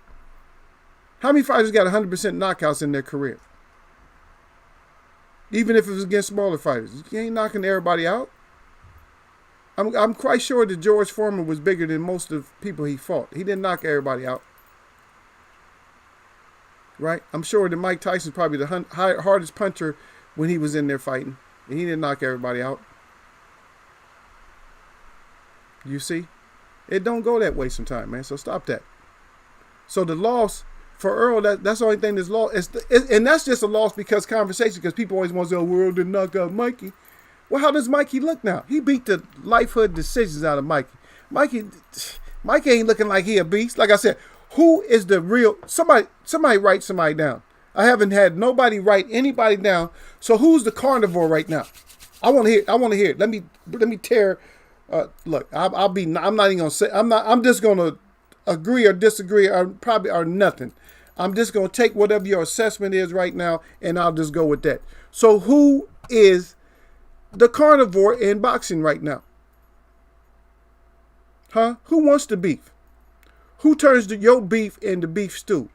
How many fighters got 100% knockouts in their career? Even if it was against smaller fighters. You ain't knocking everybody out. I'm quite sure that George Foreman was bigger than most of the people he fought. He didn't knock everybody out. Right? I'm sure that Mike Tyson's probably the hardest puncher when he was in there fighting. And he didn't knock everybody out. You see? It don't go that way sometimes, man. So stop that. So the loss for Earl, that's the only thing that's lost. And that's just a loss because conversation, because people always want to say, oh, Earl didn't knock out Mikey. Well, how does Mikey look now? He beat the lifehood decisions out of Mikey. Mikey ain't looking like he a beast. Like I said, who is the real, somebody write somebody down. I haven't had nobody write anybody down. So who's the carnivore right now? I want to hear it. Let me tear. Look, I'm not even gonna say. I'm just gonna agree or disagree or nothing. I'm just gonna take whatever your assessment is right now, and I'll just go with that. So who is the carnivore in boxing right now? Huh? Who wants the beef? Who turns your beef into beef stew,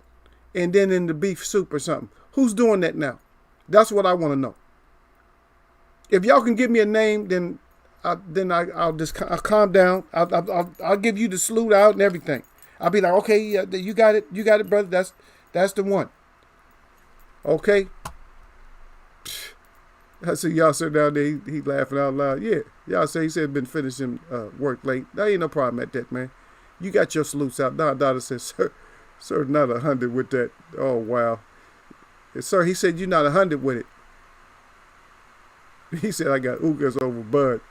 and then into beef soup or something? Who's doing that now? That's what I want to know. If y'all can give me a name, then I'll calm down. I'll give you the salute out and everything. I'll be like, okay, you got it, brother. That's the one. Okay. I see y'all sit down there. He laughing out loud. Yeah, y'all say he said been finishing work late. That ain't no problem at that, man. You got your salutes out. Don Dada says, sir, not 100 with that. Oh wow, sir. He said you're not 100 with it. He said, I got Ugas over Bud.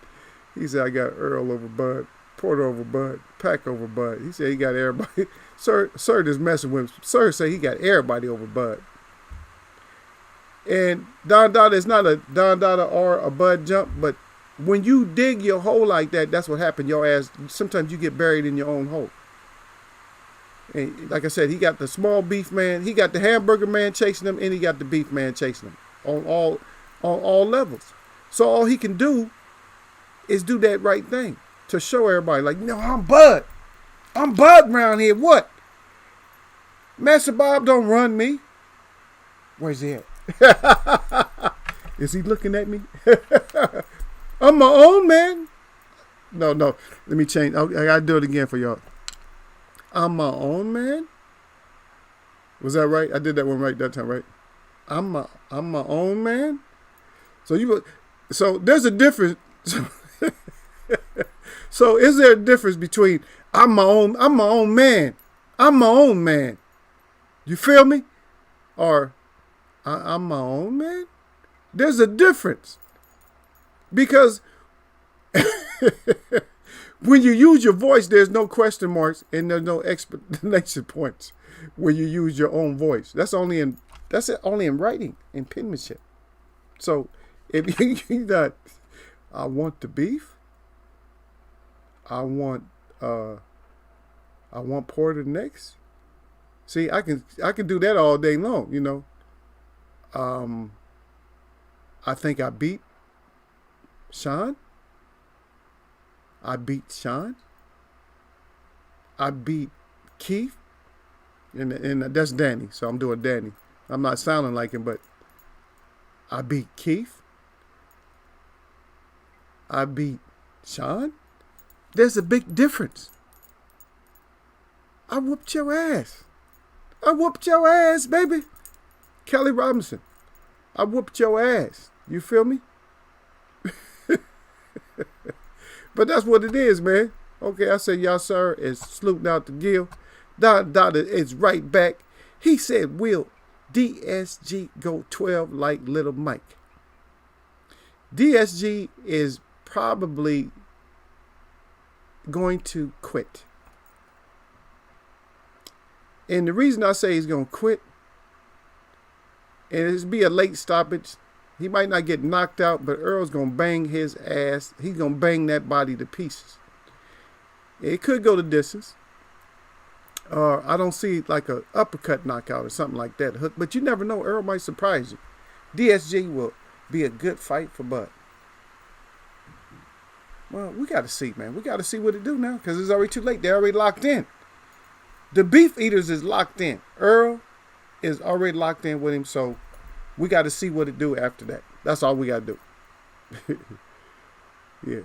He said, I got Earl over Bud, Porter over Bud, Pack over Bud. He said he got everybody. Sir just messing with him. Sir said he got everybody over Bud. And Don Dada is not a Don Dada or a Bud jump, but when you dig your hole like that, that's what happened. Your ass, sometimes you get buried in your own hole. And like I said, he got the small beef man, he got the hamburger man chasing him, and he got the beef man chasing him on all levels. So all he can do is do that right thing to show everybody, like, no, I'm Bud. I'm Bud around here. What? Master Bob don't run me. Where's he at? Is he looking at me? I'm my own man. No. Let me change. I gotta do it again for y'all. I'm my own man. Was that right? I did that one right that time, right? I'm my own man. So there's a difference. So is there a difference between I'm my own man. I'm my own man. You feel me? Or I'm my own man? There's a difference. Because when you use your voice, there's no question marks and there's no explanation points when you use your own voice. That's only in writing, in penmanship. So if you not, I want the beef. I want Porter next. See, I can do that all day long, you know. I think I beat Sean. I beat Sean. I beat Keith. And that's Danny, so I'm doing Danny. I'm not sounding like him, but I beat Keith. I beat Sean. There's a big difference. I whooped your ass. I whooped your ass, baby. Kelly Robinson. I whooped your ass. You feel me? But that's what it is, man. Okay, I said, y'all, sir, is saluting out to Gil. Don Dada is right back. He said, will DSG go 12 like Little Mike? DSG is probably going to quit. And the reason I say he's going to quit, and it's be a late stoppage. He might not get knocked out, but Earl's going to bang his ass. He's going to bang that body to pieces. It could go the distance. I don't see like a uppercut knockout or something like that. Hook, but you never know. Earl might surprise you. DSG will be a good fight for Bud. Well, we got to see, man. We got to see what it do now because it's already too late. They're already locked in. The Beef Eaters is locked in. Earl is already locked in with him, so we got to see what it do after that. That's all we got to do. Yeah.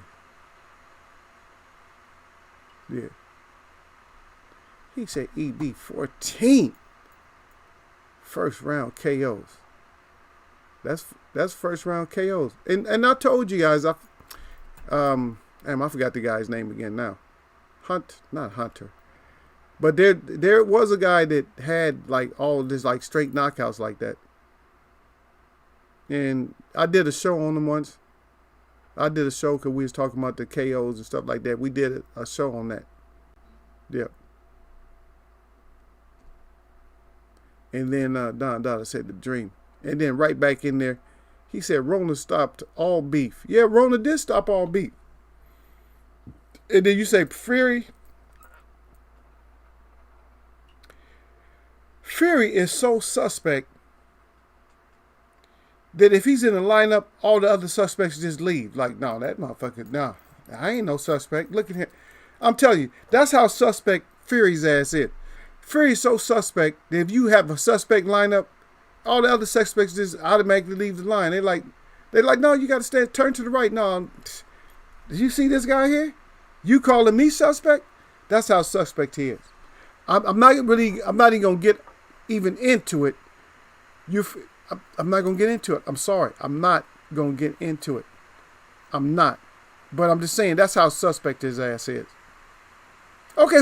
He said EB 14 first round KOs. That's first round KOs. And I told you guys, I forgot the guy's name again now. Not Hunter. But there was a guy that had like all this like straight knockouts like that. And I did a show on him once. I did a show because we was talking about the KOs and stuff like that. We did a show on that. Yep. And then Don Dada said the dream. And then right back in there, he said Rona stopped all beef. Yeah, Rona did stop all beef. And then you say Fury. Fury is so suspect that if he's in the lineup, all the other suspects just leave. Like, no, that motherfucker, no, I ain't no suspect. Look at him. I'm telling you, that's how suspect Fury's ass is. Fury's so suspect that if you have a suspect lineup, all the other suspects just automatically leave the line. They're like, no, you got to turn to the right. No, did you see this guy here? You calling me suspect? That's how suspect he is. I'm not even gonna get even into it. I'm not gonna get into it. I'm sorry. I'm not gonna get into it. I'm not. But I'm just saying that's how suspect his ass is. Okay,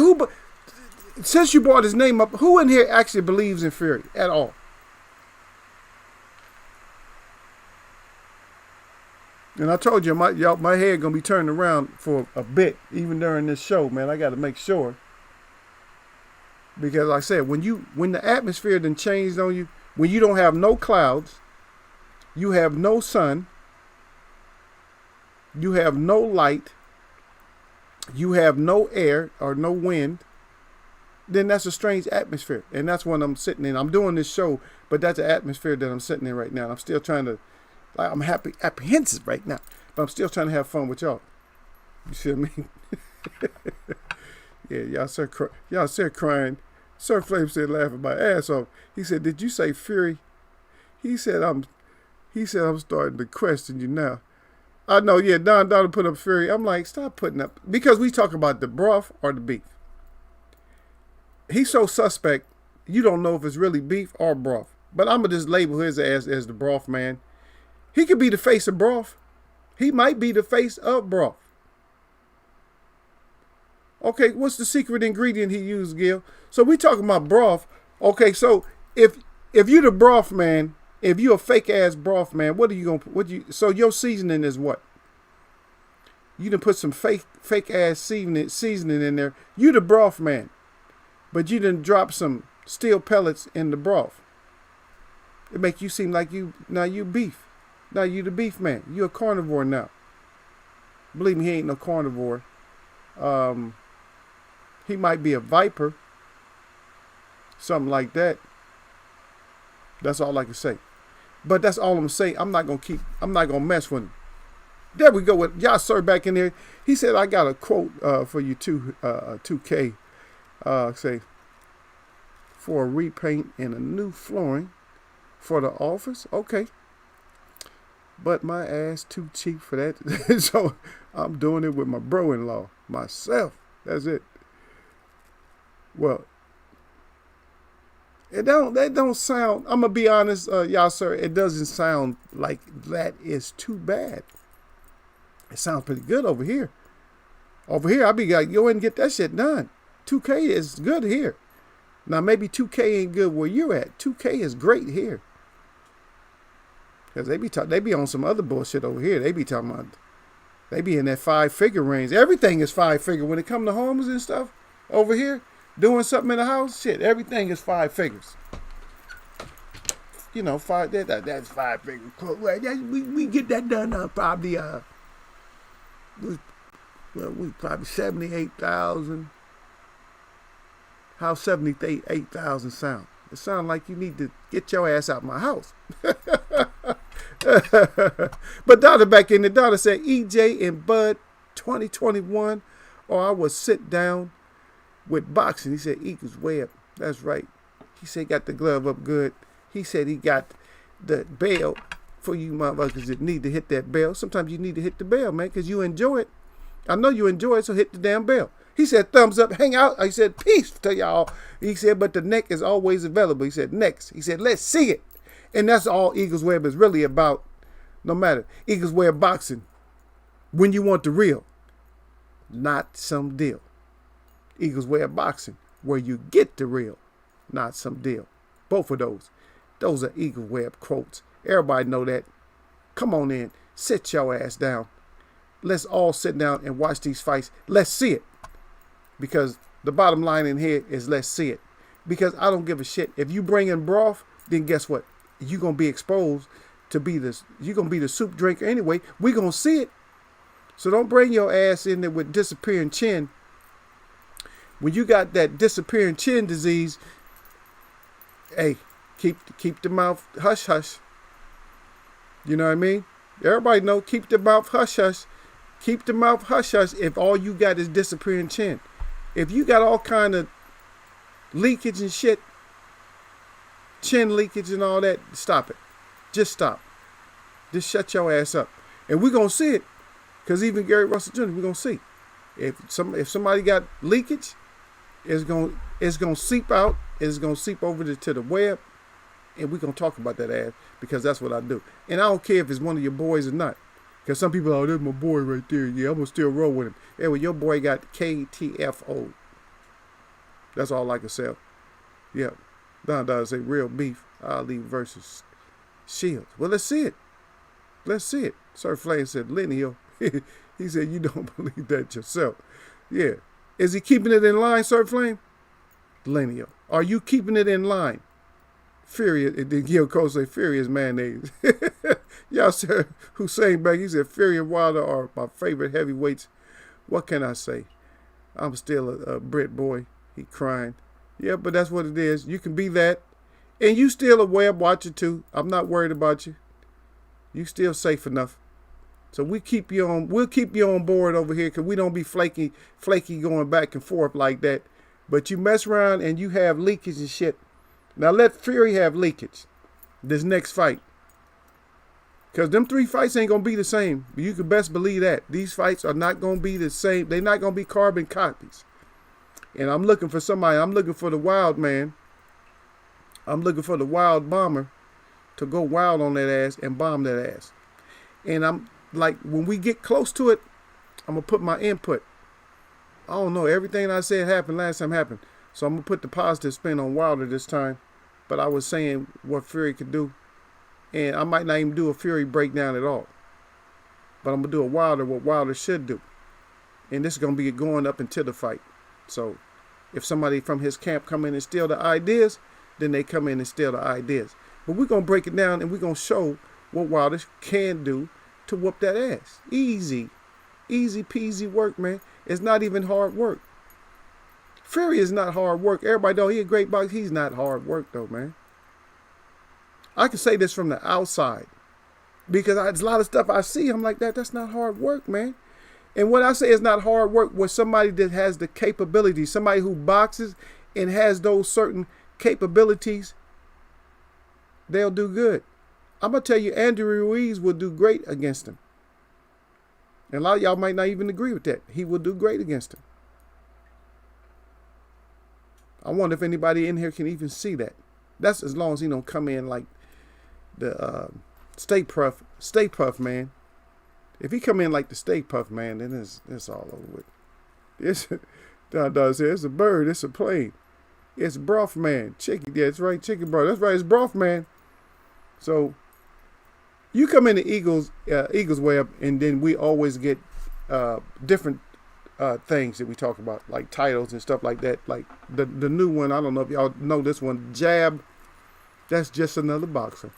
since you brought his name up, who in here actually believes in Fury at all? And I told you, my head gonna be turned around for a bit, even during this show, man. I got to make sure, because like I said, when the atmosphere done changed on you, when you don't have no clouds, you have no sun, you have no light, you have no air or no wind, then that's a strange atmosphere, and that's what I'm sitting in. I'm doing this show, but that's the atmosphere that I'm sitting in right now. I'm still trying to. I'm apprehensive right now, but I'm still trying to have fun with y'all. You see what I mean? Yeah, y'all said crying. Sir Flame said laughing my ass off. He said, "Did you say Fury?" He said, I'm starting to question you now. I know, yeah, Don put up Fury. I'm like, stop putting up, because we talk about the broth or the beef. He's so suspect, you don't know if it's really beef or broth. But I'm gonna just label his ass as the broth man. He could be the face of broth. He might be the face of broth. Okay, what's the secret ingredient he used, Gil? So we talking about broth. Okay, so if you the broth man, if you a fake ass broth man, so your seasoning is what? You done put some fake ass seasoning in there. You the broth man, but you done drop some steel pellets in the broth. It make you seem like you beef. Now you the beef man. You a carnivore now. Believe me, he ain't no carnivore. He might be a viper. Something like that. That's all I can say. But that's all I'm saying. I'm not gonna mess with him. There we go with y'all, sir, back in there. He said, I got a quote for you too, 2K. Say, for a repaint and a new flooring for the office. Okay. But my ass too cheap for that. So I'm doing it with my bro-in-law, myself. That's it. Well, that don't sound, I'm gonna be honest, y'all, sir, it doesn't sound like that is too bad. It sounds pretty good over here. Over here, I be like, go ahead and get that shit done. 2K is good here. Now maybe 2K ain't good where you're at. 2K is great here. Because they be on some other bullshit over here. They be talking about, they be in that 5-figure range. Everything is 5-figure. When it come to homes and stuff, over here, doing something in the house, shit, everything is 5 figures. You know, that's 5 figures. We get that done probably, we probably 78,000. How 78,000 sound? It sounds like you need to get your ass out of my house. But Dada back in the Dada said EJ and Bud 2021, or I will sit down with Bxng. He said equals way up. That's right. He said got the glove up good. He said he got the bell for you motherfuckers that need to hit that bell. Sometimes you need to hit the bell, man, because you enjoy it. I know you enjoy it, so hit the damn bell. He said, thumbs up, hang out. He said, peace to y'all. He said, but the neck is always available. He said, next. He said, let's see it. And that's all Eagles Web is really about. No matter. Eagles Web Boxing. When you want the real. Not some deal. Eagles Way of Boxing, where you get the real, not some deal. Both of those are Eagles Way of quotes. Everybody know that. Come on in, sit your ass down. Let's all sit down and watch these fights. Let's see it. Because the bottom line in here is let's see it. Because I don't give a shit. If you bring in Broth, then guess what? You're going to be exposed to be this. You're going to be the soup drinker anyway. We're going to see it. So don't bring your ass in there with disappearing chin. When you got that disappearing chin disease, hey, keep the mouth hush hush. You know what I mean? Everybody know, keep the mouth hush hush. Keep the mouth hush hush if all you got is disappearing chin. If you got all kind of leakage and shit, chin leakage and all that, stop it. Just stop. Just shut your ass up. And we're going to see it. Because even Gary Russell Jr., we're going to see. If somebody got leakage, it's going to seep out. It's going to seep over to the web. And we're going to talk about that ass because that's what I do. And I don't care if it's one of your boys or not. Because some people are, oh, that's my boy right there. Yeah, I'm going to still roll with him. Yeah, well, your boy got KTFO. That's all I can say. Yeah. Don say real beef. Ali versus Shields. Well, let's see it. Let's see it. Sir Flame said, lineal. He said, you don't believe that yourself. Yeah. Is he keeping it in line, Sir Flame? Lineal. Are you keeping it in line? Fury, then Gil Cole say Fury is mayonnaise. Y'all said Hussein Beck, he said Fury and Wilder are my favorite heavyweights. What can I say? I'm still a Brit boy. He crying. Yeah, but that's what it is. You can be that. And you still a web watcher too. I'm not worried about you. You still safe enough. So we'll keep you on board over here because we don't be flaky going back and forth like that. But you mess around and you have leakage and shit. Now let Fury have leakage this next fight. Because them 3 fights ain't going to be the same. You can best believe that. These fights are not going to be the same. They're not going to be carbon copies. And I'm looking for somebody. I'm looking for the wild man. I'm looking for the wild bomber to go wild on that ass and bomb that ass. And I'm like, when we get close to it, I'm going to put my input. I don't know. Everything I said happened last time happened. So I'm going to put the positive spin on Wilder this time. But I was saying what Fury could do. And I might not even do a Fury breakdown at all. But I'm going to do a Wilder, what Wilder should do. And this is going to be going up until the fight. So if somebody from his camp come in and steal the ideas, then they come in and steal the ideas. But we're going to break it down and we're going to show what Wilder can do to whoop that ass. Easy. Easy peasy work, man. It's not even hard work. Fury is not hard work. Everybody know he's a great boxer. He's not hard work, though, man. I can say this from the outside. Because there's a lot of stuff I see. I'm like, that's not hard work, man. And what I say is not hard work was somebody that has the capability. Somebody who boxes and has those certain capabilities. They'll do good. I'm going to tell you, Andy Ruiz will do great against him. And a lot of y'all might not even agree with that. He will do great against him. I wonder if anybody in here can even see that. That's as long as he don't come in like the Stay Puff man. If he come in like the Stay Puff man, then it's all over with. It's a bird. It's a plane. It's Broth man. Chicken. Yeah, that's right. Chicken Broth. That's right. It's Broth man. So you come in the Eagles web, and then we always get different things that we talk about, like titles and stuff like that. Like the new one, I don't know if y'all know this one, Jab. That's just another boxer.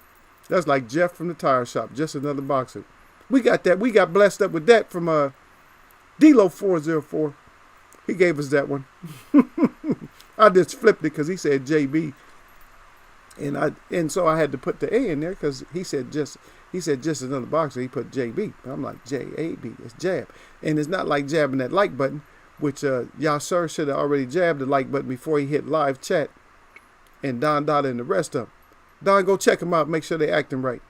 That's like Jeff from the tire shop, just another boxer. We got that. We got blessed up with that from D-Lo 404. He gave us that one. I just flipped it because he said JB, and so I had to put the A in there because he said just another boxer. He put JB. I'm like JAB. It's jab, and it's not like jabbing that like button, which y'all sir should have already jabbed the like button before he hit live chat, and Don Dada and the rest of them. Don, go check them out. Make sure they acting right.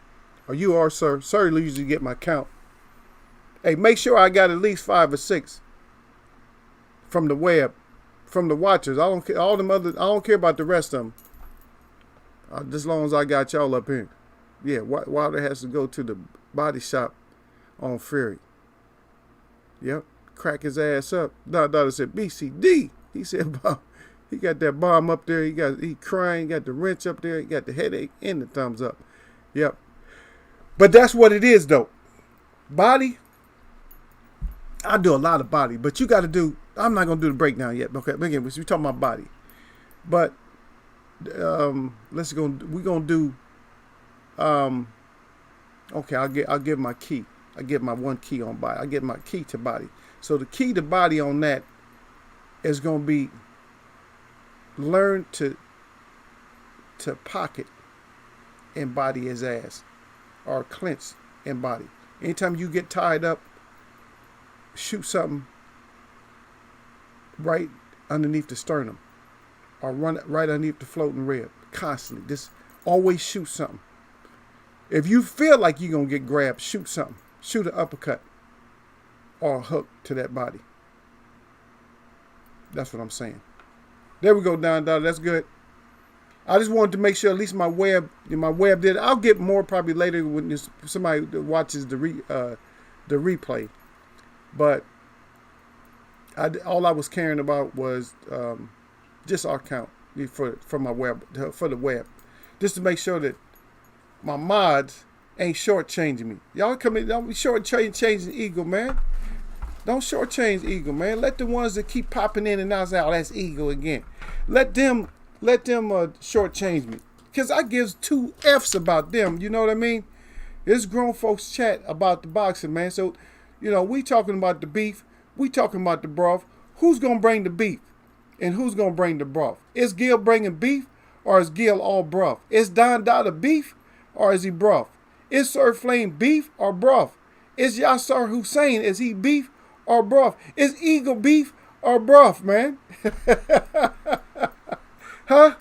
Or you are, sir. Sir usually get my count. Hey, make sure I got at least 5 or 6 from the web, from the watchers. I don't care. All them others. I don't care about the rest of them. Just as long as I got y'all up here. Yeah, Wilder has to go to the body shop on Fury. Yep. Crack his ass up. Dada said BCD. He said, "Bob, he got that bomb up there. He crying. He got the wrench up there. He got the headache and the thumbs up." Yep. But that's what it is, though. Body. I do a lot of body, but you got to do. I'm not gonna do the breakdown yet. Okay, again, we're talking about body, but we're gonna do. Okay, I'll give my key. I give my one key on body. I give my key to body. So the key to body on that is gonna be learn to pocket and body his ass, or clench and body. Anytime you get tied up, shoot something right underneath the sternum, or run right underneath the floating rib. Constantly, just always shoot something. If you feel like you're gonna get grabbed, shoot something. Shoot an uppercut or a hook to that body. That's what I'm saying. There we go, Don Dollar. That's good. I just wanted to make sure at least my web did. I'll get more probably later when somebody watches the replay. But all I was caring about was just our count for my web, for the web, just to make sure that my mods ain't shortchanging me. Y'all come in, don't be shortchanging Eagle, man. Don't shortchange Eagle, man. Let the ones that keep popping in and out say, "Oh, that's Eagle again." Let them shortchange me, cause I gives two F's about them. You know what I mean? This grown folks chat about the boxing, man. So, we talking about the beef. We talking about the broth. Who's gonna bring the beef, and who's gonna bring the broth? Is Gil bringing beef, or is Gil all broth? Is Don Dada beef, or is he broth? Is Sir Flame beef or broth? Is Yasser Hussein, is he beef or broth? Is Eagle beef or broth, man? Huh?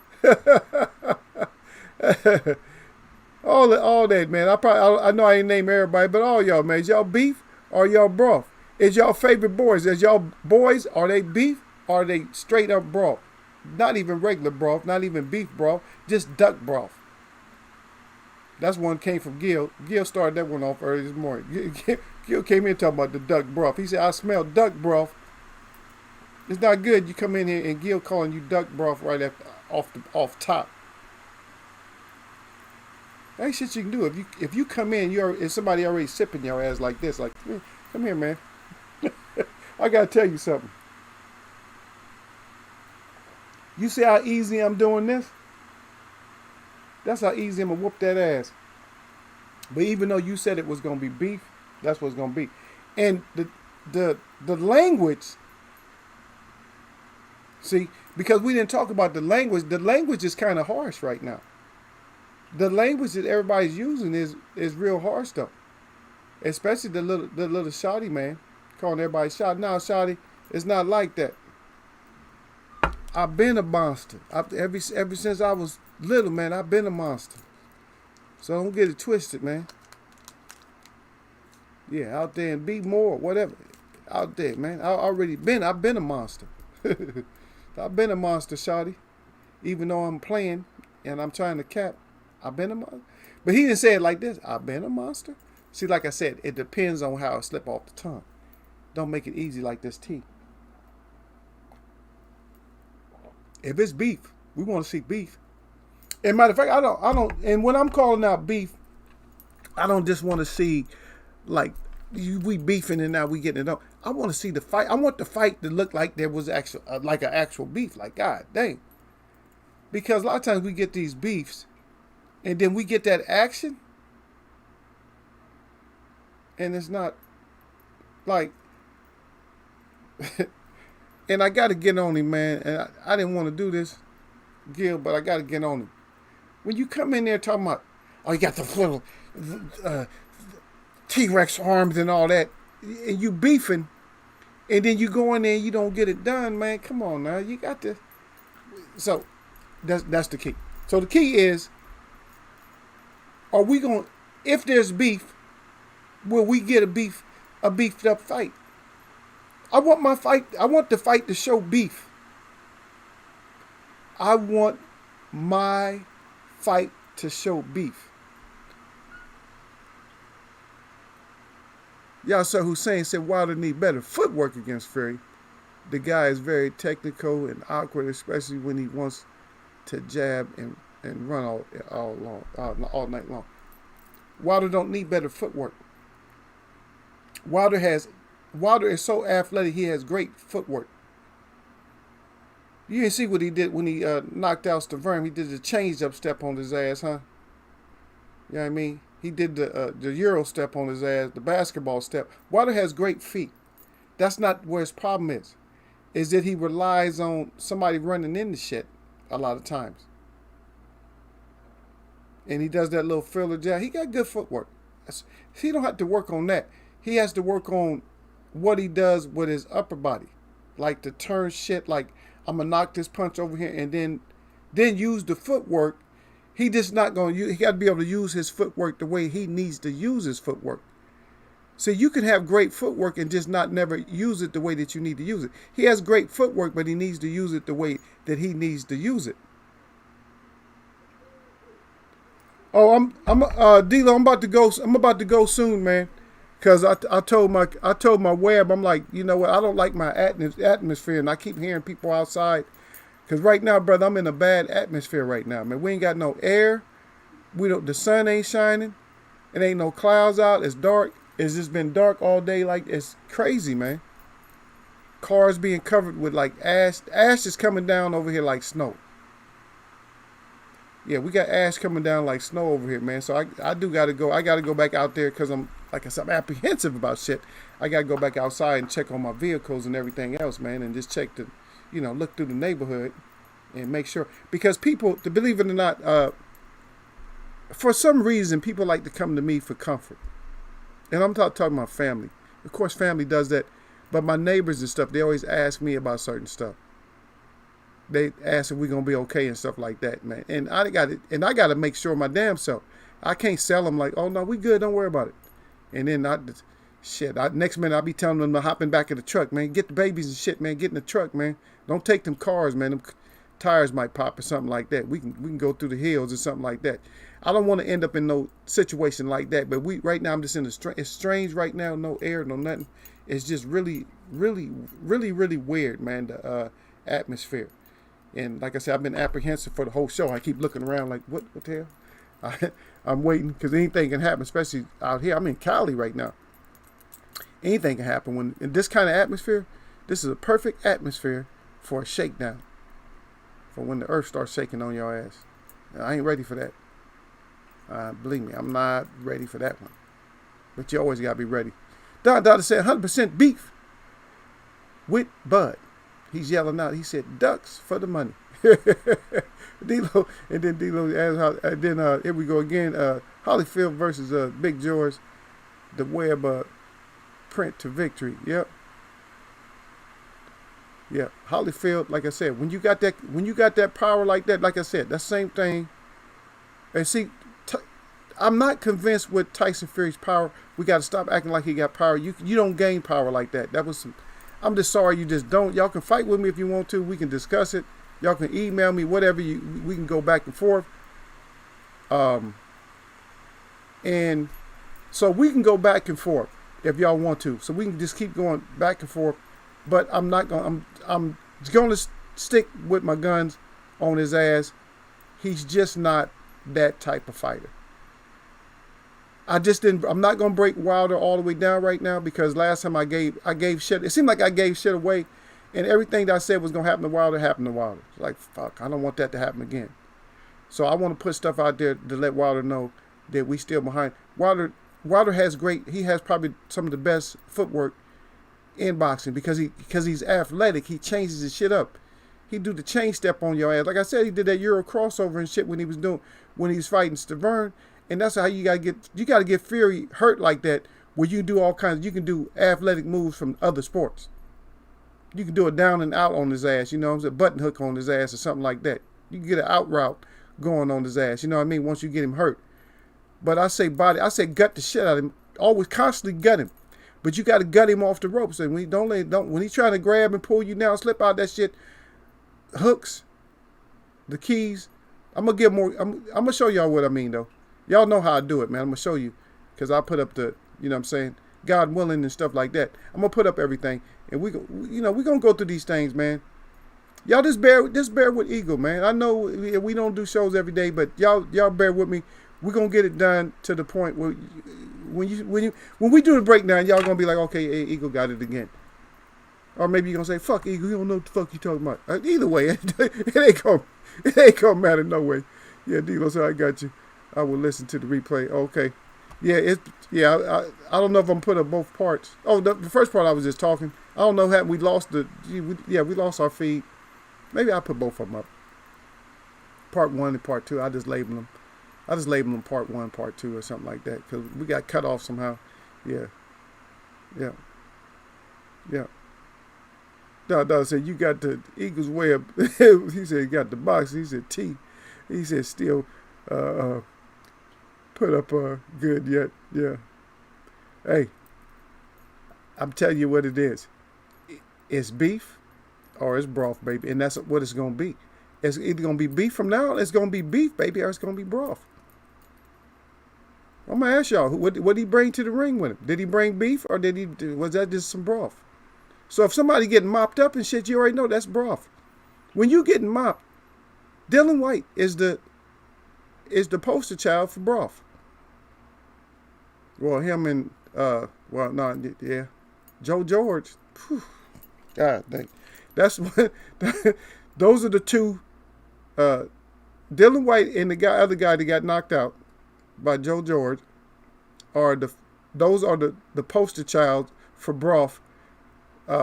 all that, man. I know I ain't name everybody, but all y'all, man. Is y'all beef or y'all broth? Is y'all favorite boys? Is y'all boys, are they beef or are they straight up broth? Not even regular broth, not even beef broth, just duck broth. That's one came from Gil. Gil started that one off early this morning. Gil came in talking about the duck broth. He said, "I smell duck broth." It's not good. You come in here and Gil calling you duck broth right after, off top. That ain't shit you can do. If you come in, if somebody already sipping your ass like this, like, come here, man. I gotta tell you something. You see how easy I'm doing this? That's how easy I'm gonna whoop that ass. But even though you said it was gonna be beef, that's what it's gonna be. And the language, see, because we didn't talk about the language is kind of harsh right now. The language that everybody's using is real harsh though. Especially the little Shotty man calling everybody Shotty. Now Shotty, it's not like that. I've been a monster. Ever since I was little, man, I've been a monster. So don't get it twisted, man. Yeah, out there and be more, whatever. Out there, man. I've been a monster. I've been a monster, Shotty. Even though I'm playing and I'm trying to cap, I've been a monster. But he didn't say it like this. I've been a monster. See, like I said, it depends on how it slip off the tongue. Don't make it easy like this tea. If it's beef, we want to see beef. And matter of fact, I don't. And when I'm calling out beef, I don't just want to see like we beefing and now we getting it on. I want to see the fight. I want the fight to look like there was actual like an actual beef. Like, God dang. Because a lot of times we get these beefs, and then we get that action, and it's not like. And I got to get on him, man. And I didn't want to do this, Gil, but I got to get on him. When you come in there talking about, oh, you got the little T-Rex arms and all that, and you beefing, and then you go in there and you don't get it done, man. Come on now. You got to. So that's the key. So the key is, are we going, if there's beef, will we get a beefed up fight? I want the fight to show beef. I want my fight to show beef. Yasser Hussein said Wilder need better footwork against Fury. The guy is very technical and awkward, especially when he wants to jab and run all night long. Wilder don't need better footwork. Wilder is so athletic. He has great footwork. You didn't see what he did when he knocked out Stavern. He did the change up step on his ass, huh? You know what I mean? He did the Euro step on his ass, the basketball step. Wilder has great feet. That's not where his problem is. Is that he relies on somebody running into shit a lot of times. And he does that little filler jab. He got good footwork. He don't have to work on that. He has to work on what he does with his upper body. Like to turn shit like, I'm going to knock this punch over here and then use the footwork. He just not going to use, he got to be able to use his footwork the way he needs to use his footwork. So you can have great footwork and just not never use it the way that you need to use it. He has great footwork, but he needs to use it the way that he needs to use it. Oh, D-Lo, I'm about to go soon, man. Cause I told my web, I'm like, you know what? I don't like my atmosphere, and I keep hearing people outside. Cause right now, brother, I'm in a bad atmosphere right now, man. We ain't got no air. The sun ain't shining. It ain't no clouds out. It's dark. It's just been dark all day. Like, it's crazy, man. Cars being covered with like ash. Ash is coming down over here like snow. Yeah, we got ash coming down like snow over here, man. So I do got to go. I got to go back out there because I'm apprehensive about shit. I got to go back outside and check on my vehicles and everything else, man, and just check look through the neighborhood and make sure. Because people, to believe it or not, for some reason, people like to come to me for comfort. And I'm talking about family. Of course, family does that. But my neighbors and stuff, they always ask me about certain stuff. They ask if we're going to be okay and stuff like that, man. And I got to make sure my damn self. I can't sell them like, oh, no, we good. Don't worry about it. And then next minute I'll be telling them to hop in back of the truck, man. Get the babies and shit, man. Get in the truck, man. Don't take them cars, man. Them tires might pop or something like that. We can go through the hills or something like that. I don't want to end up in no situation like that. But right now I'm just in it's strange right now. No air, no nothing. It's just really, really, really, really weird, man. The atmosphere. And like I said, I've been apprehensive for the whole show. I keep looking around like, what the hell? I'm waiting because anything can happen, especially out here. I'm in Cali right now. Anything can happen when in this kind of atmosphere. This is a perfect atmosphere for a shakedown. For when the earth starts shaking on your ass. I ain't ready for that. Believe me, I'm not ready for that one. But you always gotta be ready. Dada said 100% beef with Bud. He's yelling out. He said, ducks for the money. D-Lo, and then D-Lo asked how, and then here we go again. Holyfield versus Big George. The web print to victory. Yep. Yeah. Holyfield, like I said, when you got that power like that, like I said, that same thing. And see, I'm not convinced with Tyson Fury's power. We got to stop acting like he got power. You don't gain power like that. That was some. I'm just sorry you just don't. Y'all can fight with me if you want to. We can discuss it. Y'all can email me, whatever. We can go back and forth. And so we can go back and forth if y'all want to. So we can just keep going back and forth. But I'm not going. I'm going to stick with my guns on his ass. He's just not that type of fighter. I'm not going to break Wilder all the way down right now because last time I gave shit. It seemed like I gave shit away, and everything that I said was going to happen to Wilder happened to Wilder. It's like, fuck, I don't want that to happen again. So I want to put stuff out there to let Wilder know that we still behind. Wilder has he has probably some of the best footwork in boxing because he's athletic. He changes his shit up. He do the chain step on your ass. Like I said, he did that Euro crossover and shit when he was fighting Stavern. And that's how you gotta get Fury hurt like that, where you do all kinds. You can do athletic moves from other sports. You can do a down and out on his ass, you know what I'm saying? Button hook on his ass or something like that. You can get an out route going on his ass, you know what I mean? Once you get him hurt. But I say gut the shit out of him. Always constantly gut him. But you gotta gut him off the ropes. And when he's trying to grab and pull you down, slip out that shit, hooks, the keys. I'm gonna show y'all what I mean though. Y'all know how I do it, man. I'm going to show you because I put up the, you know what I'm saying? God willing and stuff like that. I'm gonna put up everything, and we're gonna go through these things, man. Y'all just bear with Eagle, man. I know we don't do shows every day, but y'all bear with me. We're gonna get it done to the point where when we do the breakdown, y'all gonna be like, okay, hey, Eagle got it again. Or maybe you're gonna say, fuck Eagle, you don't know what the fuck you talking about. Either way, it ain't gonna matter no way. Yeah, D-Lo, so I got you. I will listen to the replay. Okay. Yeah, I don't know if I'm putting up both parts. Oh, the first part I was just talking. I don't know how we lost we lost our feed. Maybe I'll put both of them up. Part 1 and part 2. I just label them part 1, part 2 or something like that. Because we got cut off somehow. Yeah. Dog said, you got the Eagles way up. He said, you got the box. He said, T. He said, still put up good yet. Yeah. Hey, I'm telling you what it is. It's beef or it's broth, baby. And that's what it's going to be. It's either going to be beef from now on, it's going to be beef, baby, or it's going to be broth. I'm going to ask y'all, what did he bring to the ring with him? Did he bring beef or was that just some broth? So if somebody getting mopped up and shit, you already know that's broth. When you getting mopped, Dylan White is the poster child for broth. Well, him and Joe George. Whew, God dang, that's what. Those are the two. Dylan White and the other guy that got knocked out by Joe George those are the poster child for broth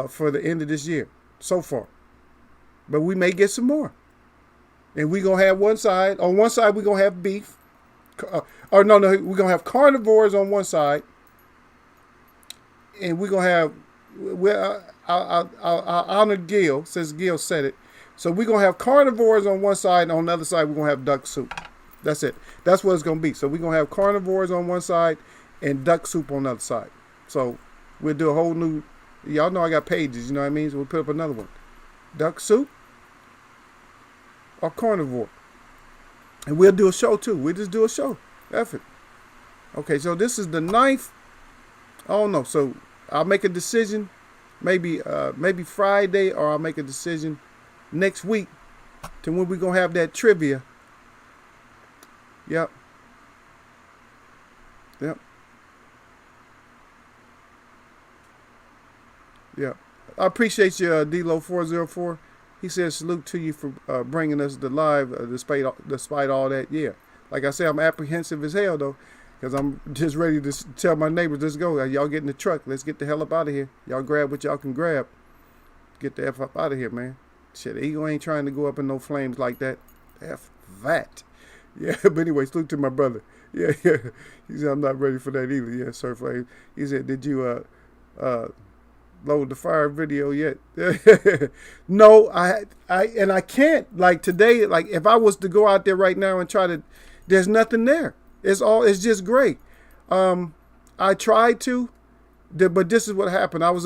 for the end of this year so far. But we may get some more. And we're going to have one side. On one side, we're going to have beef. We're going to have carnivores on one side. And we're going to have, I'll honor Gil, since Gil said it. So we're going to have carnivores on one side, and on the other side, we're going to have duck soup. That's it. That's what it's going to be. So we're going to have carnivores on one side and duck soup on the other side. So we'll do a whole new, y'all know I got pages, you know what I mean? So we'll put up another one. Duck soup or carnivore. And we'll do a show too. We'll just do a show. Effort. Okay, so this is the 9th. I don't know. So I'll make a decision maybe Friday, or I'll make a decision next week to when we're going to have that trivia. Yep. I appreciate you, D-Lo 404. He says salute to you for bringing us the live despite all that. Yeah. Like I said, I'm apprehensive as hell, though, because I'm just ready to tell my neighbors, let's go. Y'all get in the truck. Let's get the hell up out of here. Y'all grab what y'all can grab. Get the F up out of here, man. Shit, Eagle ain't trying to go up in no flames like that. F that. Yeah, but anyway, salute to my brother. Yeah. He said, I'm not ready for that either. Yeah, Sir Flame. He said, did you load the fire video yet? No, I can't. Like today, like if I was to go out there right now and try to, there's nothing there. It's just gray. I tried to, but this is what happened. I was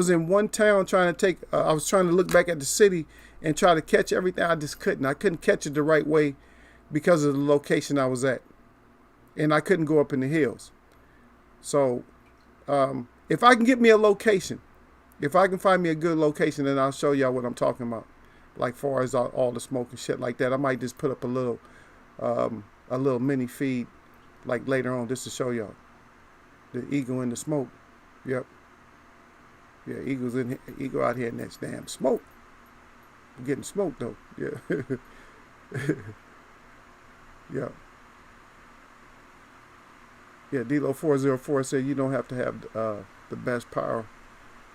in one town trying to I was trying to look back at the city and try to catch everything. I just couldn't. I couldn't catch it the right way because of the location I was at. And I couldn't go up in the hills. So, if I can get me a location, if I can find me a good location, then I'll show y'all what I'm talking about. Like far as all the smoke and shit like that. I might just put up a little mini feed like later on just to show y'all. The eagle in the smoke. Yep. Yeah, eagle out here in that damn smoke. I'm getting smoked though. Yeah. Yeah. Yeah, D-Lo 404 said you don't have to have the best power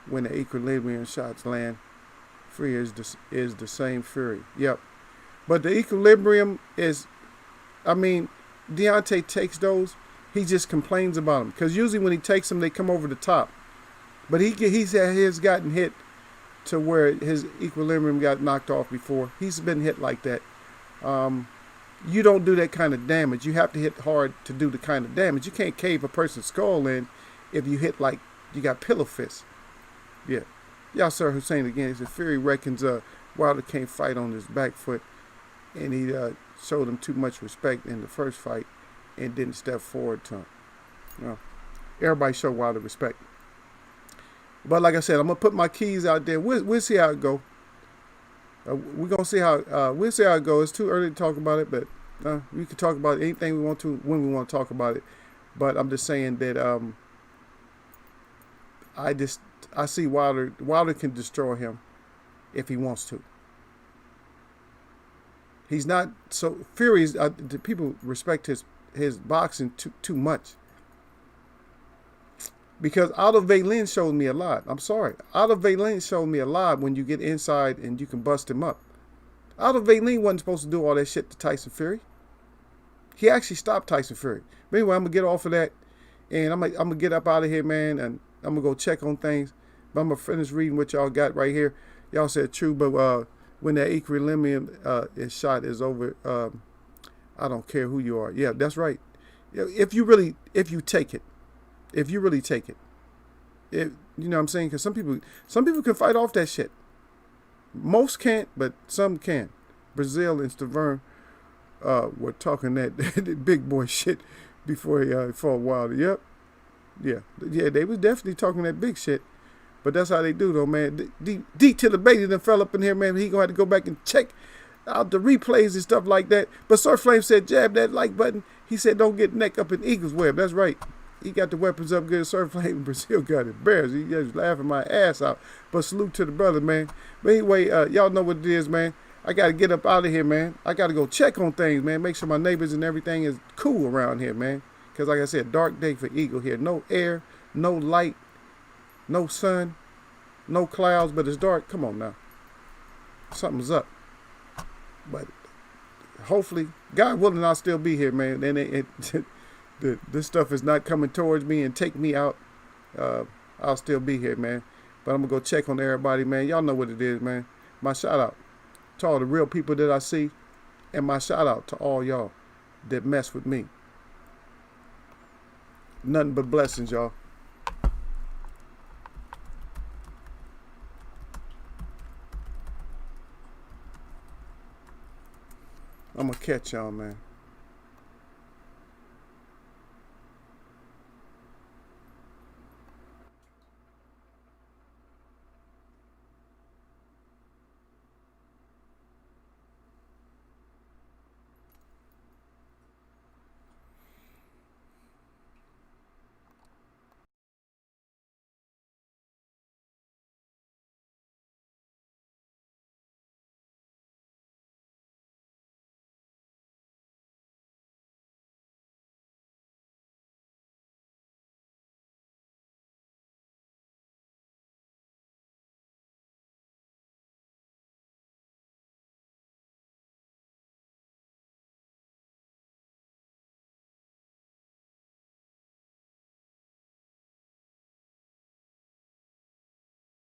when the equilibrium shots land. Free is the same fury. Yep. But the equilibrium is, I mean, Deontay takes those. He just complains about them. Because usually when he takes them, they come over the top. But he's gotten hit to where his equilibrium got knocked off before. He's been hit like that. You don't do that kind of damage. You have to hit hard to do the kind of damage. You can't cave a person's skull in if you hit like you got pillow fists. Yeah. Yasser Hussein again. He said Fury reckons Wilder can't fight on his back foot, and he showed him too much respect in the first fight and didn't step forward to him. Everybody show Wilder respect. But like I said, I'm gonna put my keys out there. We'll see how it go. We're gonna see how we'll see how it goes. It's too early to talk about it, but we can talk about anything we want to when we want to talk about it. But I'm just saying that I see Wilder. Wilder can destroy him if he wants to. He's not so Fury's. The people respect his boxing too much. Because Otto Valen showed me a lot. I'm sorry. Otto Valen showed me a lot when you get inside and you can bust him up. Otto Valen wasn't supposed to do all that shit to Tyson Fury. He actually stopped Tyson Fury. But anyway, I'm going to get off of that. And I'm going to get up out of here, man. And I'm going to go check on things. But I'm going to finish reading what y'all got right here. Y'all said true, but when that equilibrium is shot is over, I don't care who you are. Yeah, that's right. If you take it. If you really take it, you know what I'm saying? Because some people can fight off that shit. Most can't, but some can. Brazil and Stavern were talking that big boy shit before he fought Wilder. Yep, yeah, they was definitely talking that big shit. But that's how they do, though, man. D to the baby done fell up in here, man. He gonna have to go back and check out the replays and stuff like that. But Sir Flame said, jab that like button. He said, don't get neck up in eagle's web. That's right. He got the weapons up good. Sir Flame in Brazil got it. Bears. He just laughing my ass out. But salute to the brother, man. But anyway, y'all know what it is, man. I got to get up out of here, man. I got to go check on things, man. Make sure my neighbors and everything is cool around here, man. Because like I said, dark day for Eagle here. No air, no light, no sun, no clouds, but it's dark. Come on now. Something's up. But hopefully, God willing, I'll still be here, man. And this stuff is not coming towards me and take me out. I'll still be here, man. But I'm going to go check on everybody, man. Y'all know what it is, man. My shout out to all the real people that I see. And my shout out to all y'all that mess with me. Nothing but blessings, y'all. I'm going to catch y'all, man.